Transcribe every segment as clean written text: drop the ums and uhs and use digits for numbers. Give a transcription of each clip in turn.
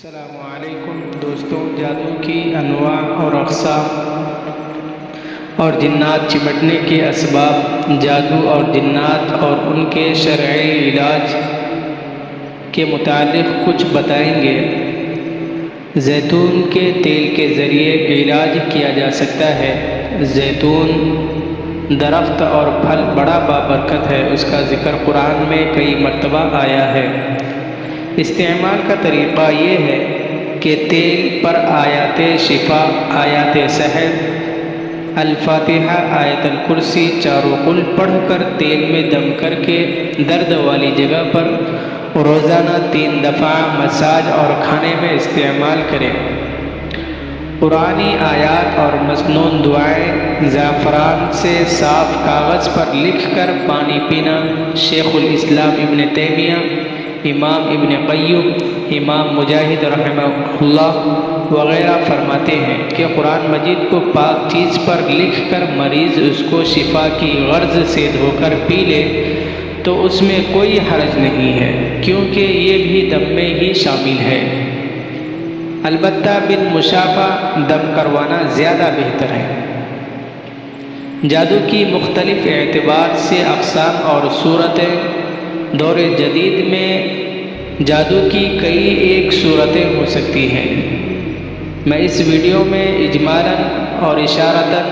السلام علیکم دوستوں، جادو کی انواع اور اقسام اور جنات چمٹنے کے اسباب، جادو اور جنات اور ان کے شرعی علاج کے متعلق کچھ بتائیں گے۔ زیتون کے تیل کے ذریعے علاج کیا جا سکتا ہے۔ زیتون درخت اور پھل بڑا بابرکت ہے، اس کا ذکر قرآن میں کئی مرتبہ آیا ہے۔ استعمال کا طریقہ یہ ہے کہ تیل پر آیات شفا، آیات صحت، الفاتحہ، آیت الکرسی، چاروں قل پڑھ کر تیل میں دم کر کے درد والی جگہ پر روزانہ 3 دفعہ مساج اور کھانے میں استعمال کریں۔ قرآنی آیات اور مسنون دعائیں زعفران سے صاف کاغذ پر لکھ کر پانی پینا۔ شیخ الاسلام ابن تیمیہ، امام ابن قیم، امام مجاہد رحمہ اللہ وغیرہ فرماتے ہیں کہ قرآن مجید کو پاک چیز پر لکھ کر مریض اس کو شفا کی غرض سے دھو کر پی لے تو اس میں کوئی حرج نہیں ہے، کیونکہ یہ بھی دم میں ہی شامل ہے۔ البتہ بالمشافہ دم کروانا زیادہ بہتر ہے۔ جادو کی مختلف اعتبار سے اقسام اور صورتیں۔ دور جدید میں جادو کی کئی ایک صورتیں ہو سکتی ہیں۔ میں اس ویڈیو میں اجمالاً اور اشارتاً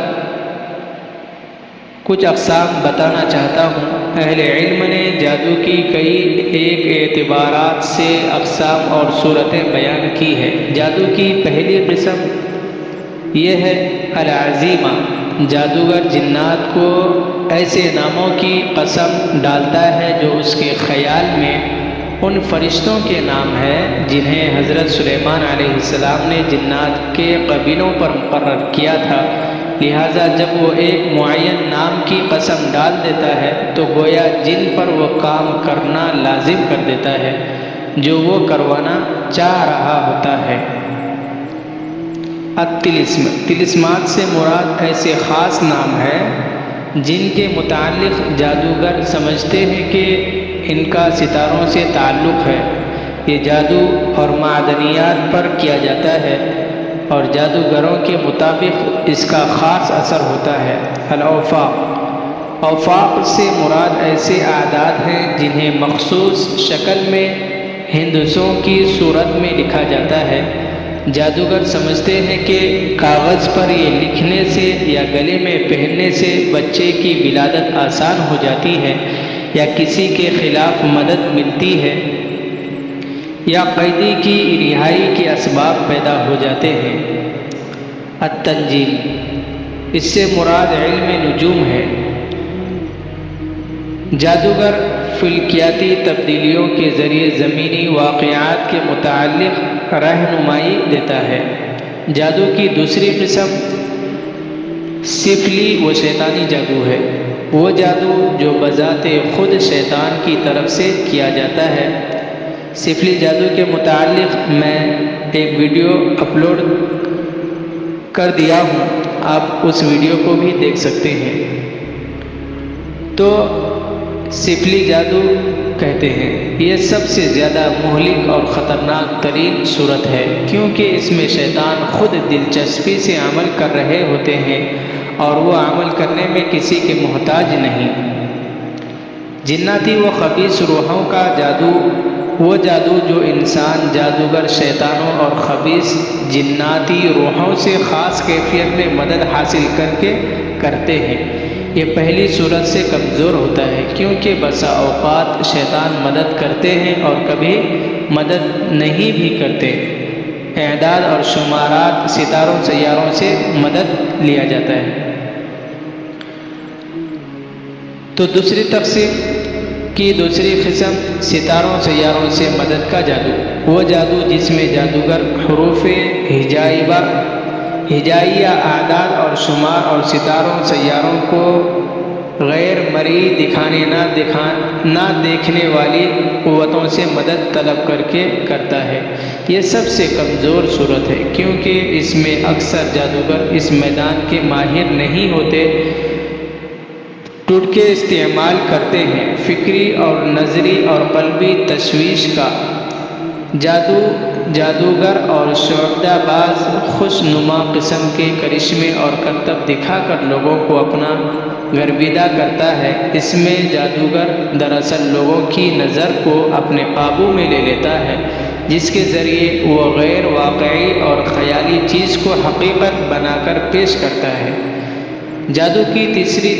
کچھ اقسام بتانا چاہتا ہوں۔ اہل علم نے جادو کی کئی ایک اعتبارات سے اقسام اور صورتیں بیان کی ہیں۔ جادو کی پہلی قسم یہ ہے العزیمہ۔ جادوگر جنات کو ایسے ناموں کی قسم ڈالتا ہے جو اس کے خیال میں ان فرشتوں کے نام ہے جنہیں حضرت سلیمان علیہ السلام نے جنات کے قبیلوں پر مقرر کیا تھا، لہٰذا جب وہ ایک معین نام کی قسم ڈال دیتا ہے تو گویا جن پر وہ کام کرنا لازم کر دیتا ہے جو وہ کروانا چاہ رہا ہوتا ہے۔ الطلسم۔ طلسمات سے مراد ایسے خاص نام ہے جن کے متعلق جادوگر سمجھتے ہیں کہ ان کا ستاروں سے تعلق ہے۔ یہ جادو اور معدنیات پر کیا جاتا ہے اور جادوگروں کے مطابق اس کا خاص اثر ہوتا ہے۔ الاوفاق۔ اوفاق سے مراد ایسے اعداد ہیں جنہیں مخصوص شکل میں ہندسوں کی صورت میں لکھا جاتا ہے۔ جادوگر سمجھتے ہیں کہ کاغذ پر یہ لکھنے سے یا گلے میں پہننے سے بچے کی ولادت آسان ہو جاتی ہے، یا کسی کے خلاف مدد ملتی ہے، یا قیدی کی رہائی کے اسباب پیدا ہو جاتے ہیں۔ التنجیم۔ اس سے مراد علم نجوم ہے۔ جادوگر فلکیاتی تبدیلیوں کے ذریعے زمینی واقعات کے متعلق رہنمائی دیتا ہے۔ جادو کی دوسری قسم سفلی و شیطانی جادو ہے۔ وہ جادو جو بذات خود شیطان کی طرف سے کیا جاتا ہے۔ سفلی جادو کے متعلق میں ایک ویڈیو اپلوڈ کر دیا ہوں، آپ اس ویڈیو کو بھی دیکھ سکتے ہیں۔ تو سفلی جادو کہتے ہیں یہ سب سے زیادہ مہلک اور خطرناک ترین صورت ہے، کیونکہ اس میں شیطان خود دلچسپی سے عمل کر رہے ہوتے ہیں اور وہ عمل کرنے میں کسی کے محتاج نہیں۔ جناتی و خبیث روحوں کا جادو۔ وہ جادو جو انسان جادوگر شیطانوں اور خبیث جناتی روحوں سے خاص کیفیت میں مدد حاصل کر کے کرتے ہیں، یہ پہلی صورت سے کمزور ہوتا ہے، کیونکہ بسا اوقات شیطان مدد کرتے ہیں اور کبھی مدد نہیں بھی کرتے۔ اعداد اور شمارات، ستاروں سیاروں سے مدد لیا جاتا ہے۔ تو دوسری تقسیم کی دوسری قسم ستاروں سیاروں سے مدد کا جادو۔ وہ جادو جس میں جادوگر حروف ہجائیہ، اعداد اور شمار اور ستاروں سیاروں کو غیر مرئی دکھانے نہ دیکھنے والی قوتوں سے مدد طلب کر کے کرتا ہے۔ یہ سب سے کمزور صورت ہے، کیونکہ اس میں اکثر جادوگر اس میدان کے ماہر نہیں ہوتے، ٹوٹکے استعمال کرتے ہیں۔ فکری اور نظری اور قلبی تشویش کا جادو جادوگر اور شعبدہ باز خوش نما قسم کے کرشمے اور کرتب دکھا کر لوگوں کو اپنا گرویدہ کرتا ہے۔ اس میں جادوگر دراصل لوگوں کی نظر کو اپنے قابو میں لے لیتا ہے، جس کے ذریعے وہ غیر واقعی اور خیالی چیز کو حقیقت بنا کر پیش کرتا ہے۔ جادو کی تیسری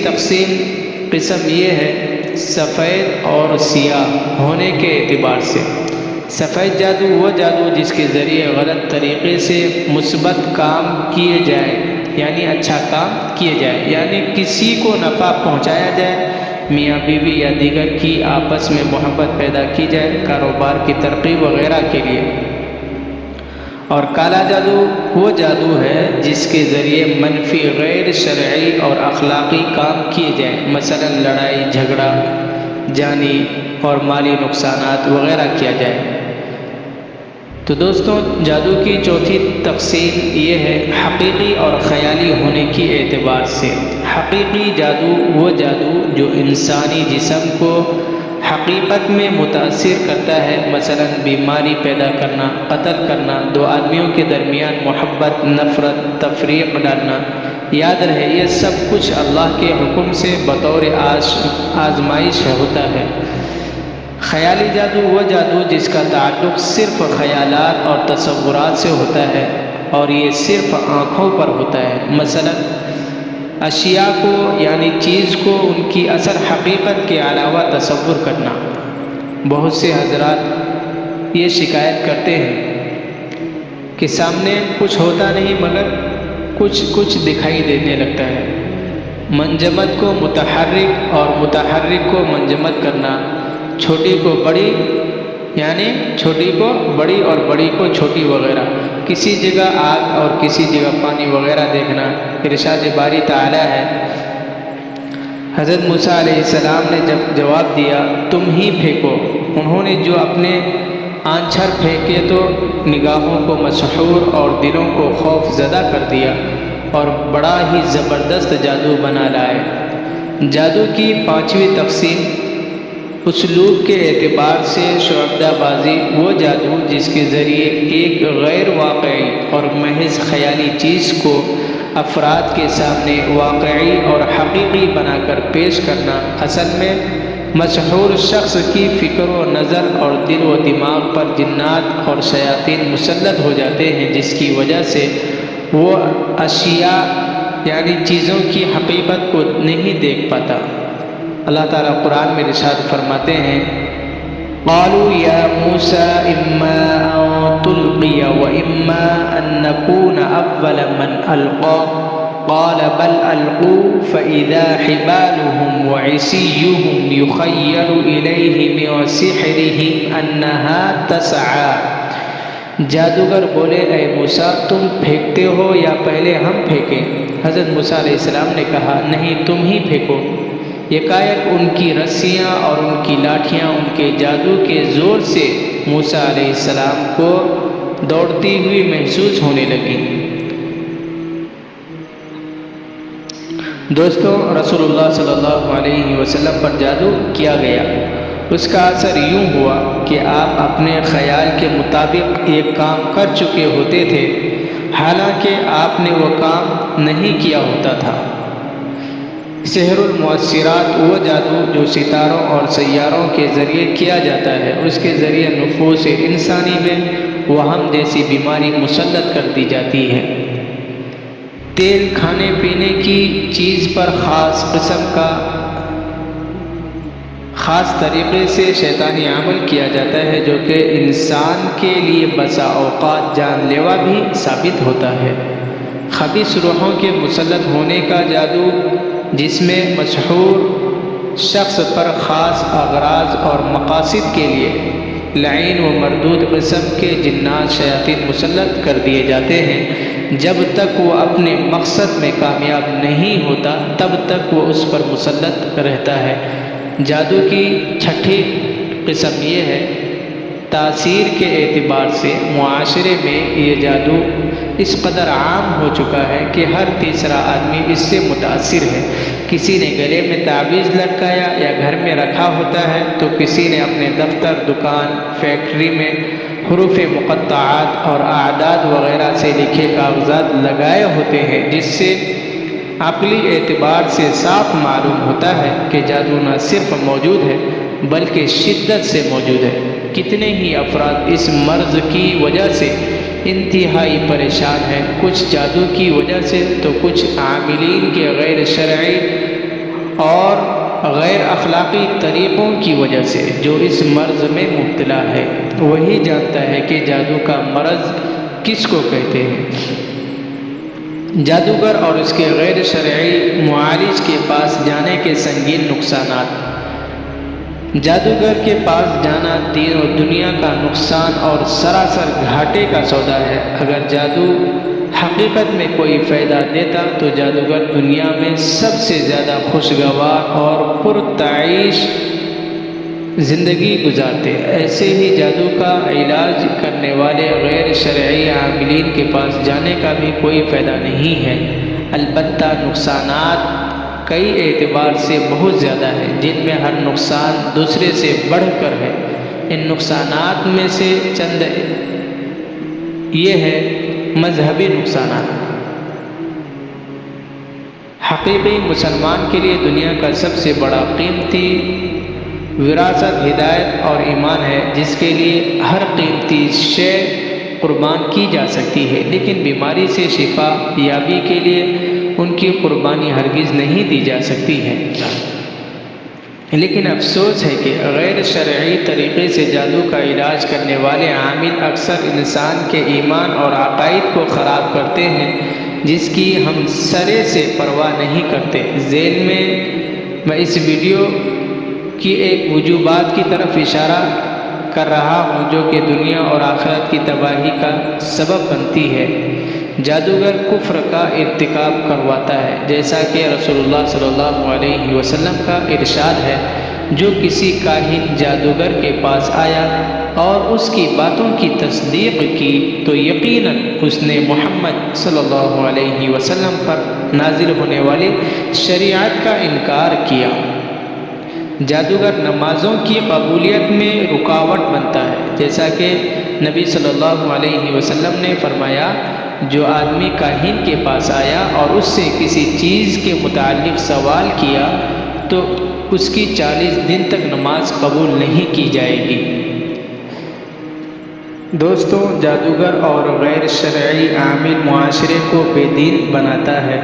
قسم یہ ہے سفید اور سیاہ ہونے کے اعتبار سے۔ سفید جادو وہ جادو جس کے ذریعے غلط طریقے سے مثبت کام کیے جائیں، یعنی اچھا کام کیے جائے، یعنی کسی کو نفع پہنچایا جائے، میاں بیوی یا دیگر کی آپس میں محبت پیدا کی جائے، کاروبار کی ترقی وغیرہ کے لیے۔ اور کالا جادو وہ جادو ہے جس کے ذریعے منفی غیر شرعی اور اخلاقی کام کیے جائیں، مثلا لڑائی جھگڑا، جانی اور مالی نقصانات وغیرہ کیا جائے۔ تو دوستوں، جادو کی چوتھی تقسیم یہ ہے حقیقی اور خیالی ہونے کی اعتبار سے۔ حقیقی جادو وہ جادو جو انسانی جسم کو حقیقت میں متاثر کرتا ہے، مثلا بیماری پیدا کرنا، قتل کرنا، دو آدمیوں کے درمیان محبت، نفرت، تفریق ڈالنا۔ یاد رہے یہ سب کچھ اللہ کے حکم سے بطور آزمائش ہوتا ہے۔ خیالی جادو وہ جادو جس کا تعلق صرف خیالات اور تصورات سے ہوتا ہے، اور یہ صرف آنکھوں پر ہوتا ہے، مثلا اشیاء کو یعنی چیز کو ان کی اصل حقیقت کے علاوہ تصور کرنا۔ بہت سے حضرات یہ شکایت کرتے ہیں کہ سامنے کچھ ہوتا نہیں مگر کچھ دکھائی دینے لگتا ہے۔ منجمد کو متحرک اور متحرک کو منجمد کرنا، چھوٹی کو بڑی یعنی چھوٹی کو بڑی اور بڑی کو چھوٹی وغیرہ، کسی جگہ آگ اور کسی جگہ پانی وغیرہ دیکھنا۔ ارشاد باری تعالی ہے، حضرت موسیٰ علیہ السلام نے جب جواب دیا تم ہی پھینکو، انہوں نے جو اپنے آنچھر پھینکے تو نگاہوں کو مسحور اور دلوں کو خوف زدہ کر دیا اور بڑا ہی زبردست جادو بنا لائے۔ جادو کی پانچویں تقسیم اسلوب کے اعتبار سے شعبدہ بازی وہ جادو جس کے ذریعے ایک غیر واقعی اور محض خیالی چیز کو افراد کے سامنے واقعی اور حقیقی بنا کر پیش کرنا۔ اصل میں مسحور شخص کی فکر و نظر اور دل و دماغ پر جنات اور شیاطین مسلط ہو جاتے ہیں، جس کی وجہ سے وہ اشیاء یعنی چیزوں کی حقیقت کو نہیں دیکھ پاتا۔ اللہ تعالیٰ قرآن میں ارشاد فرماتے ہیں، قالوا یا موسیٰ اما ان تلقی و اما ان نکون اول من القا قال بل القوا فاذا حبالهم وعصیهم یخیل الیہ من سحرهم انها تسعى۔ جادوگر بولے اے موسیٰ تم پھینکتے ہو یا پہلے ہم پھینکیں؟ حضرت موسیٰ علیہ السلام نے کہا نہیں تم ہی پھینکو۔ یکایک ان کی رسیاں اور ان کی لاٹھیاں ان کے جادو کے زور سے موسیٰ علیہ السلام کو دوڑتی ہوئی محسوس ہونے لگی۔ دوستوں، رسول اللہ صلی اللہ علیہ وسلم پر جادو کیا گیا۔ اس کا اثر یوں ہوا کہ آپ اپنے خیال کے مطابق ایک کام کر چکے ہوتے تھے، حالانکہ آپ نے وہ کام نہیں کیا ہوتا تھا۔ سحر المؤثرات وہ جادو جو ستاروں اور سیاروں کے ذریعے کیا جاتا ہے، اس کے ذریعے نفوس انسانی میں وہم جیسی بیماری مسلط کر دی جاتی ہے۔ تیل کھانے پینے کی چیز پر خاص قسم کا خاص طریقے سے شیطانی عمل کیا جاتا ہے، جو کہ انسان کے لیے بسا اوقات جان لیوا بھی ثابت ہوتا ہے۔ خبیث روحوں کے مسلط ہونے کا جادو، جس میں مسحور شخص پر خاص اغراض اور مقاصد کے لیے لعین و مردود قسم کے جنات شیاطین مسلط کر دیے جاتے ہیں، جب تک وہ اپنے مقصد میں کامیاب نہیں ہوتا تب تک وہ اس پر مسلط رہتا ہے۔ جادو کی چھٹی قسم یہ ہے تاثیر کے اعتبار سے معاشرے میں یہ جادو اس قدر عام ہو چکا ہے کہ ہر تیسرا آدمی اس سے متاثر ہے۔ کسی نے گلے میں تعویذ لٹکایا یا گھر میں رکھا ہوتا ہے تو کسی نے اپنے دفتر، دکان، فیکٹری میں حروف مقطعات اور اعداد وغیرہ سے لکھے کاغذات لگائے ہوتے ہیں، جس سے عقلی اعتبار سے صاف معلوم ہوتا ہے کہ جادو نہ صرف موجود ہے بلکہ شدت سے موجود ہے۔ کتنے ہی افراد اس مرض کی وجہ سے انتہائی پریشان ہیں، کچھ جادو کی وجہ سے تو کچھ عاملین کے غیر شرعی اور غیر اخلاقی طریقوں کی وجہ سے جو اس مرض میں مبتلا ہے۔ وہی جانتا ہے کہ جادو کا مرض کس کو کہتے ہیں۔ جادوگر اور اس کے غیر شرعی معالج کے پاس جانے کے سنگین نقصانات۔ جادوگر کے پاس جانا دین و دنیا کا نقصان اور سراسر گھاٹے کا سودا ہے۔ اگر جادو حقیقت میں کوئی فائدہ دیتا تو جادوگر دنیا میں سب سے زیادہ خوشگوار اور پرتعیش زندگی گزارتے۔ ایسے ہی جادو کا علاج کرنے والے غیر شرعی عاملین کے پاس جانے کا بھی کوئی فائدہ نہیں ہے، البتہ نقصانات کئی اعتبار سے بہت زیادہ ہیں، جن میں ہر نقصان دوسرے سے بڑھ کر ہے۔ ان نقصانات میں سے چند یہ ہے: مذہبی نقصانات۔ حقیقی مسلمان کے لیے دنیا کا سب سے بڑا قیمتی وراثت ہدایت اور ایمان ہے، جس کے لیے ہر قیمتی شے قربان کی جا سکتی ہے، لیکن بیماری سے شفا یابی کے لیے ان کی قربانی ہرگز نہیں دی جا سکتی ہے۔ لیکن افسوس ہے کہ غیر شرعی طریقے سے جادو کا علاج کرنے والے عامل اکثر انسان کے ایمان اور عقائد کو خراب کرتے ہیں، جس کی ہم سرے سے پرواہ نہیں کرتے۔ ذیل میں اس ویڈیو کی ایک وجوہات کی طرف اشارہ کر رہا ہوں جو کہ دنیا اور آخرت کی تباہی کا سبب بنتی ہے۔ جادوگر کفر کا ارتکاب کرواتا ہے، جیسا کہ رسول اللہ صلی اللہ علیہ وسلم کا ارشاد ہے: جو کسی کاہن جادوگر کے پاس آیا اور اس کی باتوں کی تصدیق کی تو یقیناً اس نے محمد صلی اللہ علیہ وسلم پر نازل ہونے والی شریعت کا انکار کیا۔ جادوگر نمازوں کی قبولیت میں رکاوٹ بنتا ہے، جیسا کہ نبی صلی اللہ علیہ وسلم نے فرمایا: جو آدمی کاہن کے پاس آیا اور اس سے کسی چیز کے متعلق سوال کیا تو اس کی 40 دن تک نماز قبول نہیں کی جائے گی۔ دوستوں، جادوگر اور غیر شرعی عامل معاشرے کو بے دین بناتا ہے،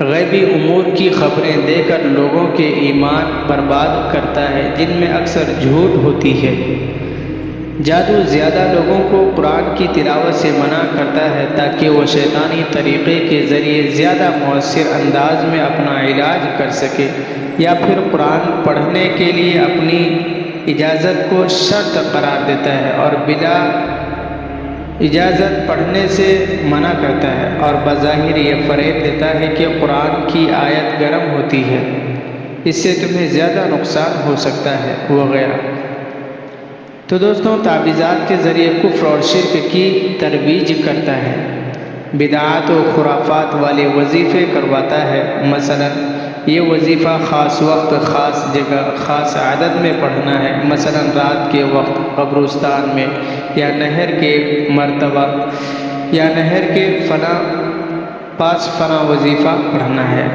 غیبی امور کی خبریں دے کر لوگوں کے ایمان برباد کرتا ہے، جن میں اکثر جھوٹ ہوتی ہے۔ جادو زیادہ لوگوں کو قرآن کی تلاوت سے منع کرتا ہے تاکہ وہ شیطانی طریقے کے ذریعے زیادہ مؤثر انداز میں اپنا علاج کر سکے، یا پھر قرآن پڑھنے کے لیے اپنی اجازت کو شرط قرار دیتا ہے اور بلا اجازت پڑھنے سے منع کرتا ہے، اور بظاہر یہ فریب دیتا ہے کہ قرآن کی آیت گرم ہوتی ہے، اس سے تمہیں زیادہ نقصان ہو سکتا ہے، وغیرہ۔ تو دوستوں، تعویذات کے ذریعے کفر اور شرک کی ترویج کرتا ہے، بدعات و خرافات والے وظیفے کرواتا ہے۔ مثلا یہ وظیفہ خاص وقت، خاص جگہ، خاص عدد میں پڑھنا ہے، مثلا رات کے وقت قبرستان میں، یا نہر کے مرتبہ، یا نہر کے فلاں پاس فلاں وظیفہ پڑھنا ہے۔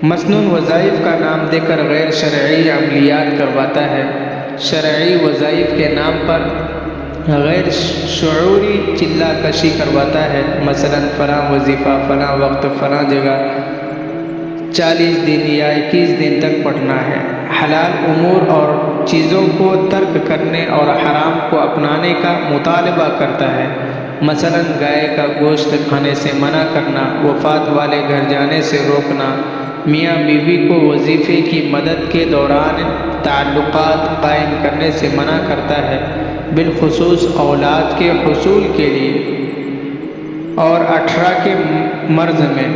مسنون وظائف کا نام دے کر غیر شرعی عملیات کرواتا ہے، شرعی وظائف کے نام پر غیر شعوری چلہ کشی کرواتا ہے، مثلا فلاں وظیفہ فلاں وقت فلاں جگہ 40 دن یا 21 دن تک پڑھنا ہے۔ حلال امور اور چیزوں کو ترک کرنے اور حرام کو اپنانے کا مطالبہ کرتا ہے، مثلا گائے کا گوشت کھانے سے منع کرنا، وفات والے گھر جانے سے روکنا، میاں بیوی کو وظیفے کی مدت کے دوران تعلقات قائم کرنے سے منع کرتا ہے، بالخصوص اولاد کے حصول کے لیے، اور 18 کے مرض میں۔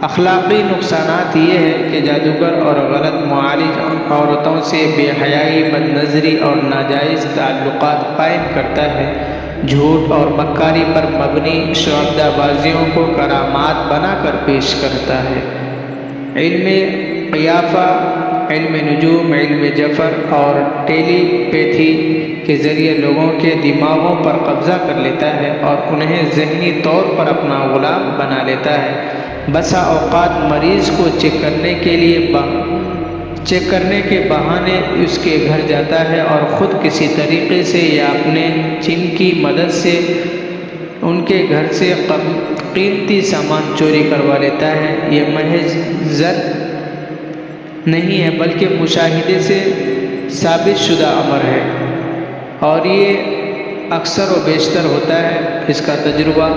اخلاقی نقصانات یہ ہے کہ جادوگر اور غلط معالج عورتوں سے بے حیائی، بد نظری اور ناجائز تعلقات قائم کرتا ہے، جھوٹ اور مکاری پر مبنی شعبدہ بازیوں کو کرامات بنا کر پیش کرتا ہے، علم قیافہ علم نجوم، علم جفر اور ٹیلی پیتھی کے ذریعے لوگوں کے دماغوں پر قبضہ کر لیتا ہے اور انہیں ذہنی طور پر اپنا غلام بنا لیتا ہے۔ بسا اوقات مریض کو چیک کرنے کے بہانے اس کے گھر جاتا ہے اور خود کسی طریقے سے یا اپنے جن کی مدد سے ان کے گھر سے قیمتی سامان چوری کروا لیتا ہے۔ یہ محض زن نہیں ہے بلکہ مشاہدے سے ثابت شدہ امر ہے، اور یہ اکثر و بیشتر ہوتا ہے، اس کا تجربہ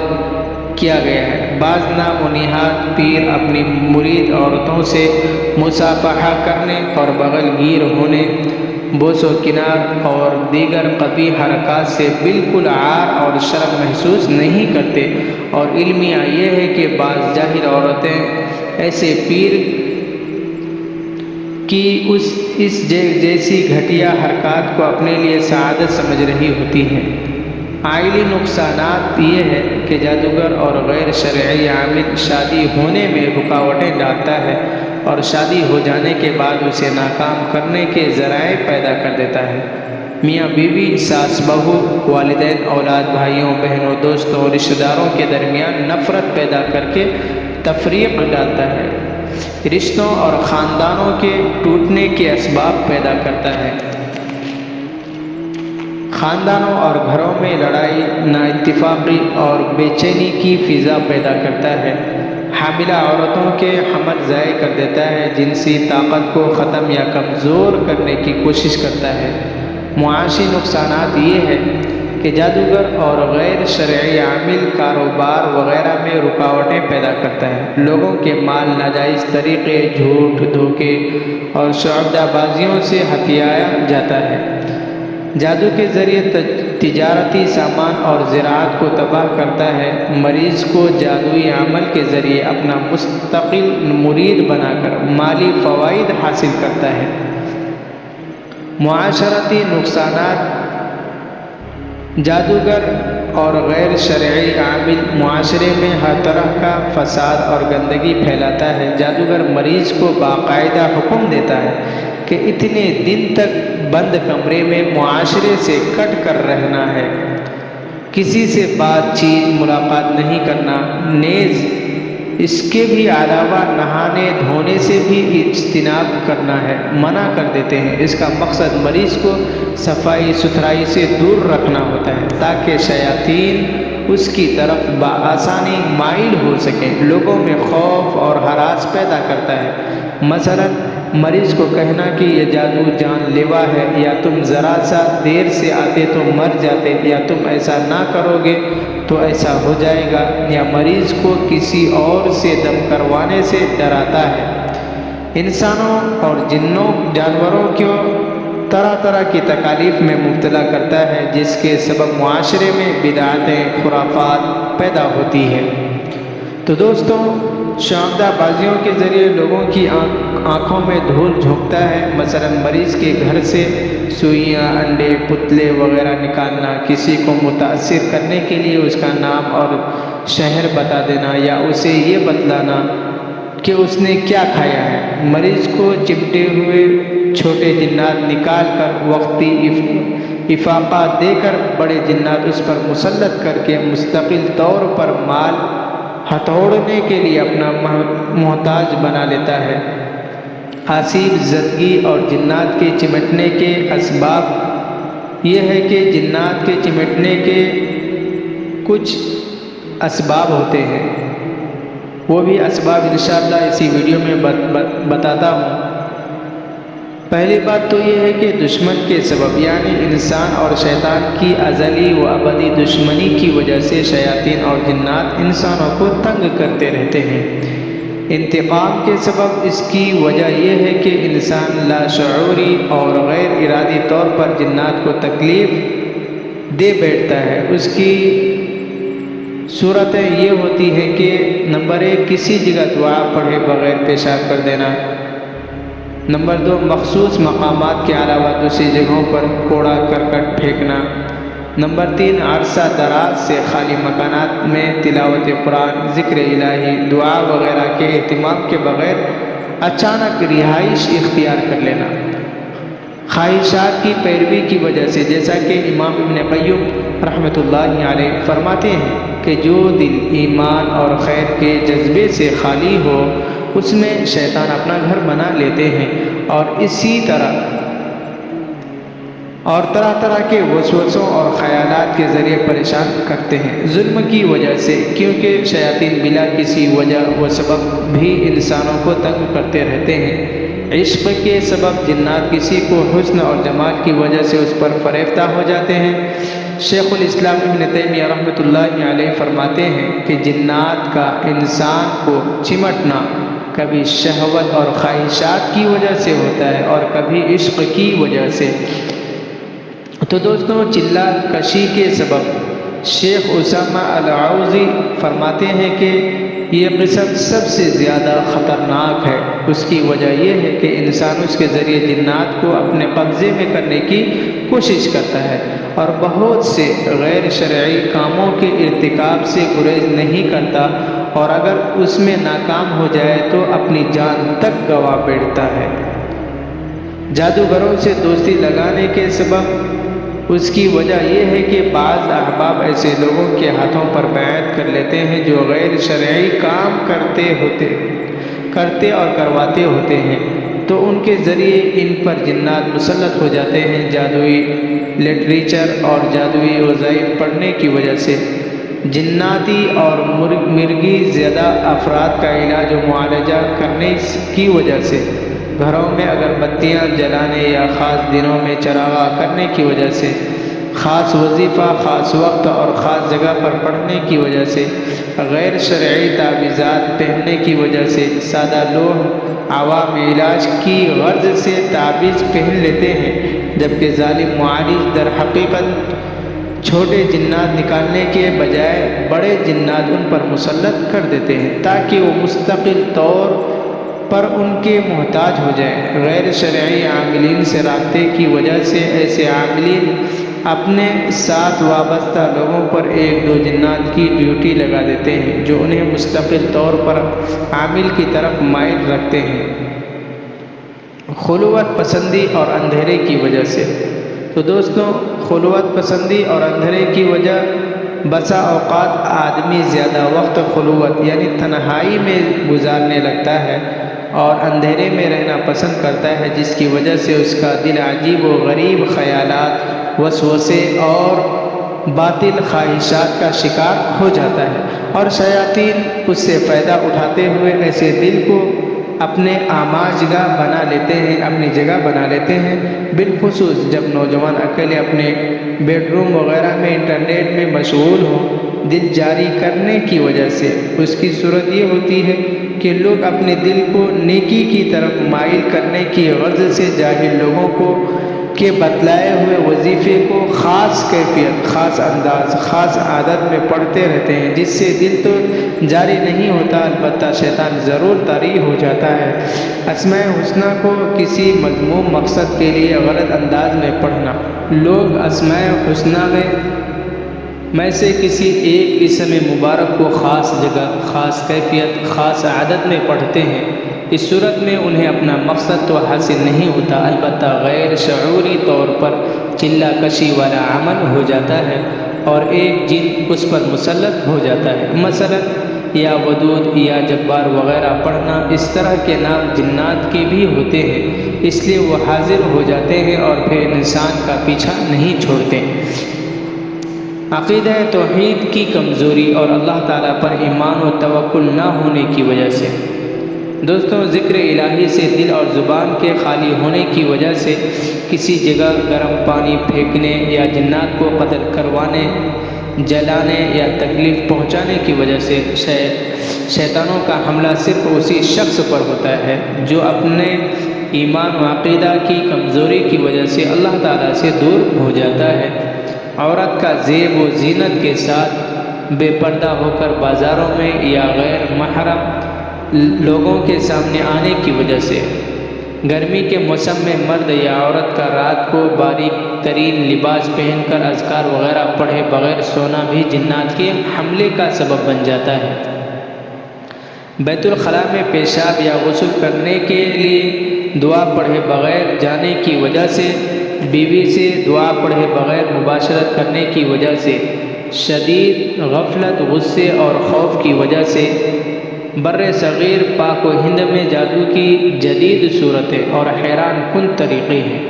کیا گیا ہے۔ بعض نام و نہاد پیر اپنی مرید عورتوں سے مصافحہ کرنے اور بغل گیر ہونے، بوس و کنار اور دیگر قبیح حرکات سے بالکل عار اور شرم محسوس نہیں کرتے، اور المیہ یہ ہے کہ بعض جاہل عورتیں ایسے پیر کی اس جیسی گھٹیا حرکات کو اپنے لیے سعادت سمجھ رہی ہوتی ہیں۔ عائلی نقصانات یہ ہے کہ جادوگر اور غیر شرعی عامل شادی ہونے میں رکاوٹیں ڈالتا ہے اور شادی ہو جانے کے بعد اسے ناکام کرنے کے ذرائع پیدا کر دیتا ہے۔ میاں بیوی، ساس بہو، والدین اولاد، بھائیوں بہنوں، دوستوں اور رشتہ داروں کے درمیان نفرت پیدا کر کے تفریق ڈالتا ہے، رشتوں اور خاندانوں کے ٹوٹنے کے اسباب پیدا کرتا ہے، خاندانوں اور گھروں میں لڑائی، نااتفاقی اور بے چینی کی فضا پیدا کرتا ہے، حاملہ عورتوں کے حمل ضائع کر دیتا ہے، جنسی طاقت کو ختم یا کمزور کرنے کی کوشش کرتا ہے۔ معاشی نقصانات یہ ہے کہ جادوگر اور غیر شرعی عامل کاروبار وغیرہ میں رکاوٹیں پیدا کرتا ہے، لوگوں کے مال ناجائز طریقے، جھوٹ، دھوکے اور شعبدہ بازیوں سے ہتھیایا جاتا ہے، جادو کے ذریعے تجارتی سامان اور زراعت کو تباہ کرتا ہے، مریض کو جادوئی عمل کے ذریعے اپنا مستقل مرید بنا کر مالی فوائد حاصل کرتا ہے۔ معاشرتی نقصانات: جادوگر اور غیر شرعی عامل معاشرے میں ہر طرح کا فساد اور گندگی پھیلاتا ہے۔ جادوگر مریض کو باقاعدہ حکم دیتا ہے کہ اتنے دن تک بند کمرے میں معاشرے سے کٹ کر رہنا ہے، کسی سے بات چیت ملاقات نہیں کرنا، نیز اس کے بھی علاوہ نہانے دھونے سے بھی اجتناب کرنا ہے، منع کر دیتے ہیں۔ اس کا مقصد مریض کو صفائی ستھرائی سے دور رکھنا ہوتا ہے تاکہ شیاطین اس کی طرف بآسانی مائل ہو سکیں۔ لوگوں میں خوف اور ہراس پیدا کرتا ہے، مثلاً مریض کو کہنا کہ یہ جادو جان لیوا ہے، یا تم ذرا سا دیر سے آتے تو مر جاتے، یا تم ایسا نہ کرو گے تو ایسا ہو جائے گا، یا مریض کو کسی اور سے دم کروانے سے ڈراتا ہے۔ انسانوں اور جنوں جانوروں کو طرح طرح کی تکالیف میں مبتلا کرتا ہے، جس کے سبب معاشرے میں بدعتیں، خرافات پیدا ہوتی ہیں۔ تو دوستوں، شعبدہ بازیوں کے ذریعے لوگوں کی آنکھوں میں دھول جھونکتا ہے، مثلاً مریض کے گھر سے سوئیاں، انڈے، پتلے وغیرہ نکالنا، کسی کو متاثر کرنے کے لیے اس کا نام اور شہر بتا دینا، یا اسے یہ بتلانا کہ اس نے کیا کھایا ہے۔ مریض کو چمٹے ہوئے چھوٹے جنات نکال کر وقتی افاقہ دے کر بڑے جنات اس پر مسلط کر کے مستقل طور پر مال ہتھوڑنے کے لیے اپنا محتاج بنا لیتا ہے۔ آسیب زدگی اور جنات کے چمٹنے کے اسباب یہ ہے کہ جنات کے چمٹنے کے کچھ اسباب ہوتے ہیں، وہ بھی اسباب انشاءاللہ اسی ویڈیو میں بتاتا ہوں۔ پہلی بات تو یہ ہے کہ دشمن کے سبب، یعنی انسان اور شیطان کی ازلی و ابدی دشمنی کی وجہ سے شیاطین اور جنات انسانوں کو تنگ کرتے رہتے ہیں۔ انتقام کے سبب، اس کی وجہ یہ ہے کہ انسان لاشعوری اور غیر ارادی طور پر جنات کو تکلیف دے بیٹھتا ہے۔ اس کی صورتیں یہ ہوتی ہیں کہ نمبر 1، کسی جگہ دعا پڑھے بغیر پیشاب کر دینا، نمبر 2، مخصوص مقامات کے علاوہ دوسری جگہوں پر کوڑا کرکٹ پھینکنا، نمبر 3، عرصہ دراز سے خالی مکانات میں تلاوت قرآن، ذکر الہی، دعا وغیرہ کے اہتمام کے بغیر اچانک رہائش اختیار کر لینا، خواہشات کی پیروی کی وجہ سے، جیسا کہ امام ابن قیم رحمۃ اللہ علیہ فرماتے ہیں کہ جو دل ایمان اور خیر کے جذبے سے خالی ہو اس میں شیطان اپنا گھر بنا لیتے ہیں اور اسی طرح طرح کے وسوسوں اور خیالات کے ذریعے پریشان کرتے ہیں ظلم کی وجہ سے، کیونکہ شیاطین بلا کسی وجہ و سبب بھی انسانوں کو تنگ کرتے رہتے ہیں۔ عشق کے سبب جنات کسی کو حسن اور جمال کی وجہ سے اس پر فریفتہ ہو جاتے ہیں۔ شیخ الاسلام ابن تیمیہ رحمۃ اللہ علیہ فرماتے ہیں کہ جنات کا انسان کو چمٹنا کبھی شہوت اور خواہشات کی وجہ سے ہوتا ہے اور کبھی عشق کی وجہ سے۔ تو دوستوں، چلہ کشی کے سبب شیخ اسامہ العوزی فرماتے ہیں کہ یہ قسم سب سے زیادہ خطرناک ہے۔ اس کی وجہ یہ ہے کہ انسان اس کے ذریعے جنات کو اپنے قبضے میں کرنے کی کوشش کرتا ہے اور بہت سے غیر شرعی کاموں کے ارتکاب سے گریز نہیں کرتا، اور اگر اس میں ناکام ہو جائے تو اپنی جان تک گنوا بیٹھتا ہے۔ جادوگروں سے دوستی لگانے کے سبب اس کی وجہ یہ ہے کہ بعض احباب ایسے لوگوں کے ہاتھوں پر بیعت کر لیتے ہیں جو غیر شرعی کام کرتے اور کرواتے ہوتے ہیں، تو ان کے ذریعے ان پر جنات مسلط ہو جاتے ہیں۔ جادوئی لٹریچر اور جادوئی وظائف پڑھنے کی وجہ سے جناتی اور مرگی زیادہ افراد کا علاج و معالجہ کرنے کی وجہ سے، گھروں میں اگر بتیاں جلانے یا خاص دنوں میں چراغاں کرنے کی وجہ سے، خاص وظیفہ خاص وقت اور خاص جگہ پر پڑھنے کی وجہ سے، غیر شرعی تعویذات پہننے کی وجہ سے، سادہ لوگ عوام علاج کی غرض سے تعویذ پہن لیتے ہیں، جبکہ ظالم معالج در حقیقت چھوٹے جنات نکالنے کے بجائے بڑے جنات ان پر مسلط کر دیتے ہیں تاکہ وہ مستقل طور پر ان کے محتاج ہو جائیں۔ غیر شرعی عاملین سے رابطے کی وجہ سے ایسے عاملین اپنے ساتھ وابستہ لوگوں پر ایک دو جنات کی ڈیوٹی لگا دیتے ہیں جو انہیں مستقل طور پر عامل کی طرف مائل رکھتے ہیں۔ خلوت پسندی اور اندھیرے کی وجہ سے، تو دوستوں، خلوت پسندی اور اندھیرے کی وجہ بسا اوقات آدمی زیادہ وقت خلوت یعنی تنہائی میں گزارنے لگتا ہے اور اندھیرے میں رہنا پسند کرتا ہے، جس کی وجہ سے اس کا دل عجیب و غریب خیالات، وسوسے اور باطل خواہشات کا شکار ہو جاتا ہے، اور شیاطین اس سے فائدہ اٹھاتے ہوئے ایسے دل کو اپنے آماجگاہ بنا لیتے ہیں، اپنی جگہ بنا لیتے ہیں۔ بالخصوص جب نوجوان اکیلے اپنے بیڈ روم وغیرہ میں انٹرنیٹ میں مشغول ہوں، دل جاری کرنے کی وجہ سے اس کی صورت یہ ہوتی ہے کہ لوگ اپنے دل کو نیکی کی طرف مائل کرنے کی غرض سے جاہل لوگوں کے بتلائے ہوئے وظیفے کو خاص کیفیت، خاص انداز، خاص عادت میں پڑھتے رہتے ہیں، جس سے دل تو جاری نہیں ہوتا، البتہ شیطان ضرور طاری ہو جاتا ہے۔ اسماء الحسنی کو کسی مذموم مقصد کے لیے غلط انداز میں پڑھنا۔ لوگ اسماء الحسنی میں سے کسی ایک اسم مبارک کو خاص جگہ، خاص کیفیت، خاص عادت میں پڑھتے ہیں۔ اس صورت میں انہیں اپنا مقصد تو حاصل نہیں ہوتا، البتہ غیر شعوری طور پر چلہ کشی والا عمل ہو جاتا ہے اور ایک جن اس پر مسلط ہو جاتا ہے۔ مثلا یا ودود یا جبار وغیرہ پڑھنا، اس طرح کے نام جنات کے بھی ہوتے ہیں، اس لیے وہ حاضر ہو جاتے ہیں اور پھر انسان کا پیچھا نہیں چھوڑتے۔ عقیدہ توحید کی کمزوری اور اللہ تعالیٰ پر ایمان و توکل نہ ہونے کی وجہ سے، دوستوں، ذکر الہی سے دل اور زبان کے خالی ہونے کی وجہ سے، کسی جگہ گرم پانی پھینکنے یا جنات کو قتل کروانے، جلانے یا تکلیف پہنچانے کی وجہ سے شیطانوں کا حملہ صرف اسی شخص پر ہوتا ہے جو اپنے ایمان و عقیدہ کی کمزوری کی وجہ سے اللہ تعالیٰ سے دور ہو جاتا ہے۔ عورت کا زیب و زینت کے ساتھ بے پردہ ہو کر بازاروں میں یا غیر محرم لوگوں کے سامنے آنے کی وجہ سے، گرمی کے موسم میں مرد یا عورت کا رات کو باریک ترین لباس پہن کر اذکار وغیرہ پڑھے بغیر سونا بھی جنات کے حملے کا سبب بن جاتا ہے۔ بیت الخلاء میں پیشاب یا غسل کرنے کے لیے دعا پڑھے بغیر جانے کی وجہ سے، بیوی سے دعا پڑھے بغیر مباشرت کرنے کی وجہ سے، شدید غفلت، غصے اور خوف کی وجہ سے، بر صغیر پاک و ہند میں جادو کی جدید صورتیں اور حیران کن طریقے ہیں۔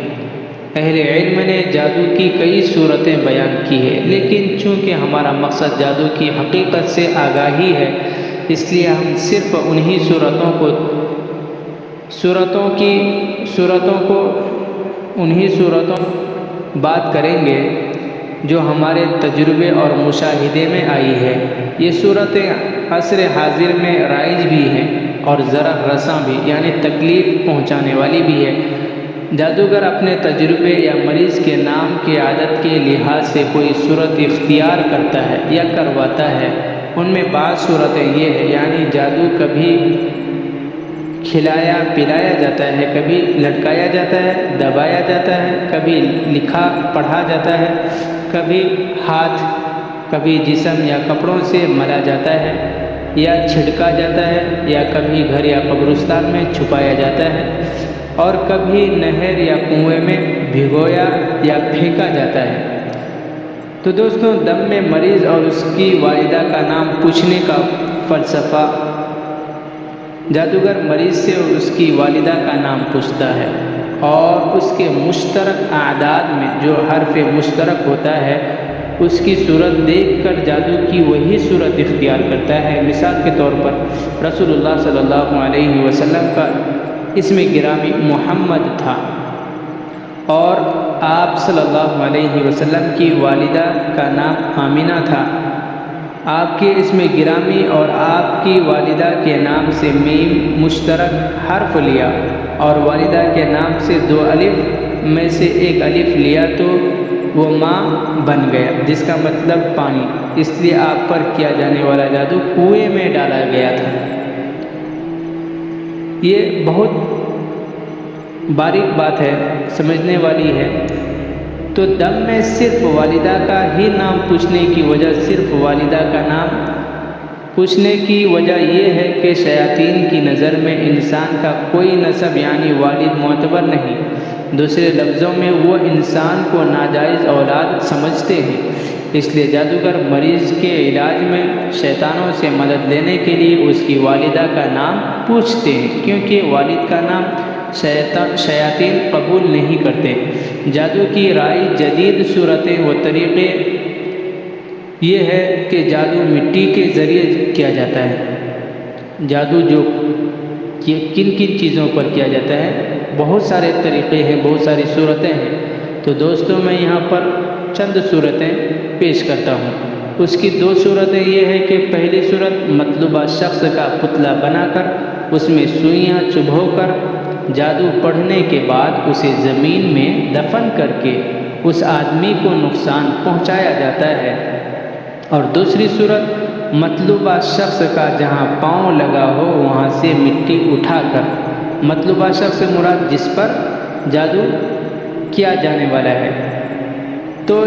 اہل علم نے جادو کی کئی صورتیں بیان کی ہے، لیکن چونکہ ہمارا مقصد جادو کی حقیقت سے آگاہی ہے، اس لیے ہم صرف انہی صورتوں بات کریں گے جو ہمارے تجربے اور مشاہدے میں آئی ہے۔ یہ صورتیں عصر حاضر میں رائج بھی ہیں اور ضرر رساں بھی، یعنی تکلیف پہنچانے والی بھی ہے۔ جادوگر اپنے تجربے یا مریض کے نام کی عادت کے لحاظ سے کوئی صورت اختیار کرتا ہے یا کرواتا ہے۔ ان میں بعض صورتیں یہ ہیں، یعنی جادو کبھی کھلایا پلایا جاتا ہے، کبھی لٹکایا جاتا ہے، دبایا جاتا ہے، کبھی لکھا پڑھا جاتا ہے، کبھی ہاتھ، کبھی جسم یا کپڑوں سے ملا جاتا ہے یا چھڑکا جاتا ہے، یا کبھی گھر یا قبرستان میں چھپایا جاتا ہے، اور کبھی نہر یا کنویں میں بھگویا یا پھینکا جاتا ہے۔ تو دوستوں، دم میں مریض اور اس کی والدہ کا نام پوچھنے کا فلسفہ۔ جادوگر مریض سے اس کی والدہ کا نام پوچھتا ہے اور اس کے مشترک اعداد میں جو حرف مشترک ہوتا ہے اس کی صورت دیکھ کر جادو کی وہی صورت اختیار کرتا ہے۔ مثال کے طور پر رسول اللہ صلی اللہ علیہ وسلم کا اسم گرامی محمد تھا اور آپ صلی اللہ علیہ وسلم کی والدہ کا نام آمینہ تھا۔ آپ کے اسم گرامی اور آپ کی والدہ کے نام سے میم مشترک حرف لیا اور والدہ کے نام سے 2 الف میں سے ایک الف لیا تو وہ ماں بن گیا، جس کا مطلب پانی۔ اس لیے آپ پر کیا جانے والا جادو کنویں میں ڈالا گیا تھا۔ یہ بہت باریک بات ہے، سمجھنے والی ہے۔ تو دم میں صرف والدہ کا ہی نام پوچھنے کی وجہ یہ ہے کہ شیاطین کی نظر میں انسان کا کوئی نسب یعنی والد معتبر نہیں۔ دوسرے لفظوں میں وہ انسان کو ناجائز اولاد سمجھتے ہیں۔ اس لیے جادوگر مریض کے علاج میں شیطانوں سے مدد لینے کے لیے اس کی والدہ کا نام پوچھتے ہیں، کیونکہ والد کا نام شیاطین قبول نہیں کرتے۔ جادو کی رائج جدید صورتیں و طریقے یہ ہے کہ جادو مٹی کے ذریعے کیا جاتا ہے۔ جادو جو کن چیزوں پر کیا جاتا ہے، بہت سارے طریقے ہیں، بہت ساری صورتیں ہیں۔ تو دوستوں، میں یہاں پر چند صورتیں پیش کرتا ہوں۔ اس کی 2 صورتیں یہ ہے کہ پہلی صورت مطلوبہ شخص کا پتلا بنا کر اس میں سوئیاں چبھو کر جادو پڑھنے کے بعد اسے زمین میں دفن کر کے اس آدمی کو نقصان پہنچایا جاتا ہے۔ اور دوسری صورت مطلوبہ شخص کا جہاں پاؤں لگا ہو وہاں سے مٹی اٹھا کر، مطلوبہ شخص مراد جس پر جادو کیا جانے والا ہے، تو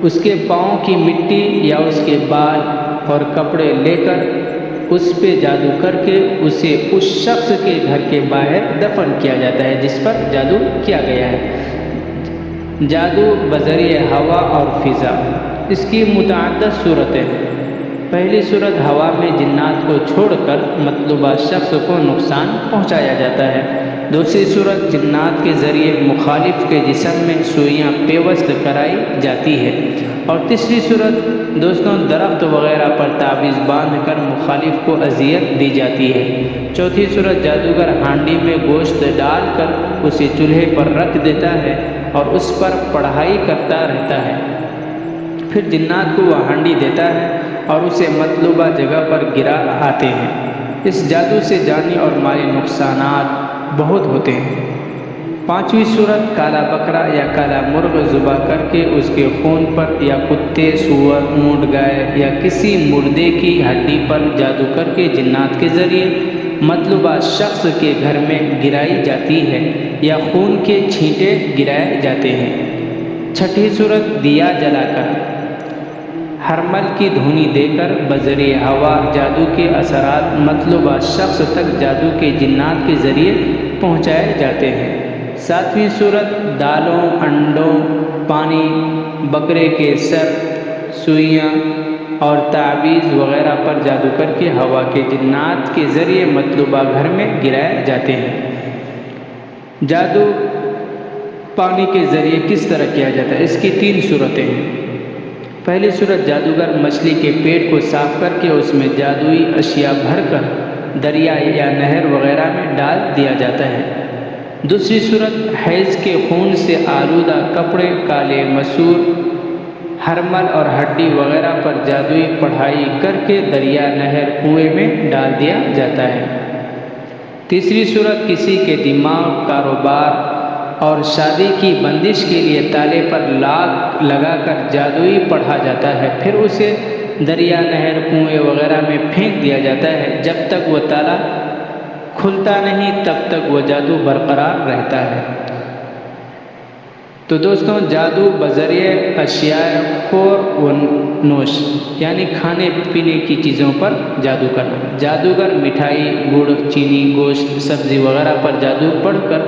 اس کے پاؤں کی مٹی یا اس کے بال اور کپڑے لے کر اس پہ جادو کر کے اسے اس شخص کے گھر کے باہر دفن کیا جاتا ہے جس پر جادو کیا گیا ہے۔ جادو بذریعہ ہوا اور فضا، اس کی متعدد صورتیں۔ پہلی صورت ہوا میں جنات کو چھوڑ کر مطلوبہ شخص کو نقصان پہنچایا جاتا ہے۔ دوسری صورت جنات کے ذریعے مخالف کے جسم میں سوئیاں پیوست کرائی جاتی ہے۔ اور تیسری صورت دوستوں درخت وغیرہ پر تعویذ باندھ کر مخالف کو اذیت دی جاتی ہے۔ چوتھی صورت جادوگر ہانڈی میں گوشت ڈال کر اسے چولہے پر رکھ دیتا ہے اور اس پر پڑھائی کرتا رہتا ہے، پھر جنات کو وہ ہانڈی دیتا ہے اور اسے مطلوبہ جگہ پر گرا آتے ہیں۔ اس جادو سے جانی اور مالی نقصانات بہت ہوتے ہیں۔ پانچویں صورت کالا بکرا یا کالا مرغ ذبح کر کے اس کے خون پر یا کتے، سور، اونٹ، گائے یا کسی مردے کی ہڈی پر جادو کر کے جنات کے ذریعے مطلوبہ شخص کے گھر میں گرائی جاتی ہے یا خون کے چھینٹے گرائے جاتے ہیں۔ چھٹی صورت دیا جلا کر حرمل کی دھونی دے کر بذریعہ ہوا جادو کے اثرات مطلوبہ شخص تک جادو کے جنات کے ذریعے پہنچائے جاتے ہیں۔ 7ویں صورت دالوں، انڈوں، پانی، بکرے کے سر، سوئیاں اور تعویذ وغیرہ پر جادو کر کے ہوا کے جنات کے ذریعے مطلوبہ گھر میں گرائے جاتے ہیں۔ جادو پانی کے ذریعے کس طرح کیا جاتا ہے؟ اس کی 3 صورتیں ہیں۔ پہلی صورت جادوگر مچھلی کے پیٹ کو صاف کر کے اس میں جادوئی اشیاء بھر کر دریا یا نہر وغیرہ میں ڈال دیا جاتا ہے۔ دوسری صورت حیض کے خون سے آلودہ کپڑے، کالے مسور، حرمل اور ہڈی وغیرہ پر جادوئی پڑھائی کر کے دریا، نہر، کنویں میں ڈال دیا جاتا ہے۔ تیسری صورت کسی کے دماغ، کاروبار اور شادی کی بندش کے لیے تالے پر لاگ لگا کر جادوئی پڑھا جاتا ہے، پھر اسے دریا، نہر، کنویں وغیرہ میں پھینک دیا جاتا ہے۔ جب تک وہ تالا کھلتا نہیں تب تک وہ جادو برقرار رہتا ہے۔ تو دوستوں، جادو بذریعہ اشیاء خور و نوش یعنی کھانے پینے کی چیزوں پر جادو کرنا۔ جادوگر مٹھائی، گڑ، چینی، گوشت، سبزی وغیرہ پر جادو پڑھ کر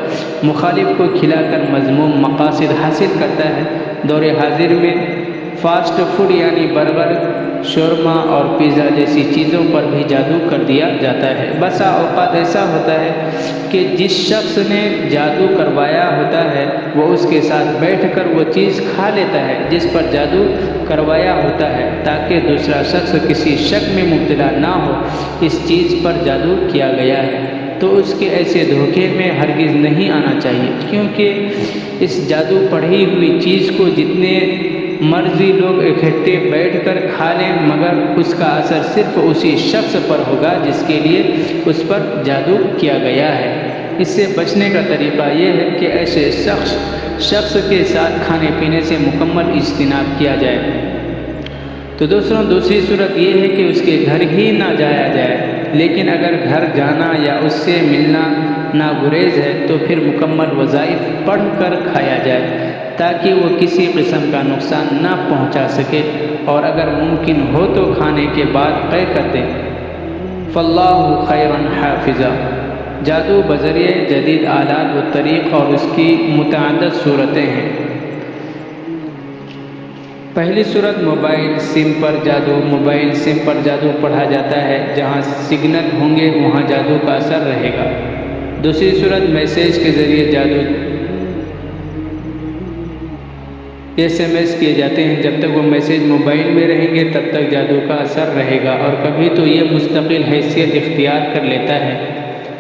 مخالف کو کھلا کر مذموم مقاصد حاصل کرتا ہے۔ دور حاضر میں فاسٹ فوڈ یعنی برگر، شورما اور پیزا جیسی چیزوں پر بھی جادو کر دیا جاتا ہے۔ بسا اوقات ایسا ہوتا ہے کہ جس شخص نے جادو کروایا ہوتا ہے وہ اس کے ساتھ بیٹھ کر وہ چیز کھا لیتا ہے جس پر جادو کروایا ہوتا ہے، تاکہ دوسرا شخص کسی شک میں مبتلا نہ ہو اس چیز پر جادو کیا گیا ہے۔ تو اس کے ایسے دھوکے میں ہرگز نہیں آنا چاہیے، کیونکہ اس جادو پڑھی ہوئی چیز کو جتنے مرضی لوگ اکٹھے بیٹھ کر کھا لیں مگر اس کا اثر صرف اسی شخص پر ہوگا جس کے لیے اس پر جادو کیا گیا ہے۔ اس سے بچنے کا طریقہ یہ ہے کہ ایسے شخص کے ساتھ کھانے پینے سے مکمل اجتناب کیا جائے۔ تو دوستوں، دوسری صورت یہ ہے کہ اس کے گھر ہی نہ جایا جائے، لیکن اگر گھر جانا یا اس سے ملنا ناگزیر ہے تو پھر مکمل وظائف پڑھ کر کھایا جائے تاکہ وہ کسی قسم کا نقصان نہ پہنچا سکے، اور اگر ممکن ہو تو کھانے کے بعد قے کر دیں۔ فاللہ خیرا حافظا۔ جادو بذریعہ جدید آلات و طریق اور اس کی متعدد صورتیں ہیں۔ پہلی صورت موبائل سم پر جادو۔ موبائل سم پر جادو پڑھا جاتا ہے، جہاں سگنل ہوں گے وہاں جادو کا اثر رہے گا۔ دوسری صورت میسیج کے ذریعے جادو SMS کیے جاتے ہیں، جب تک وہ میسیج موبائل میں رہیں گے تب تک جادو کا اثر رہے گا، اور کبھی تو یہ مستقل حیثیت اختیار کر لیتا ہے۔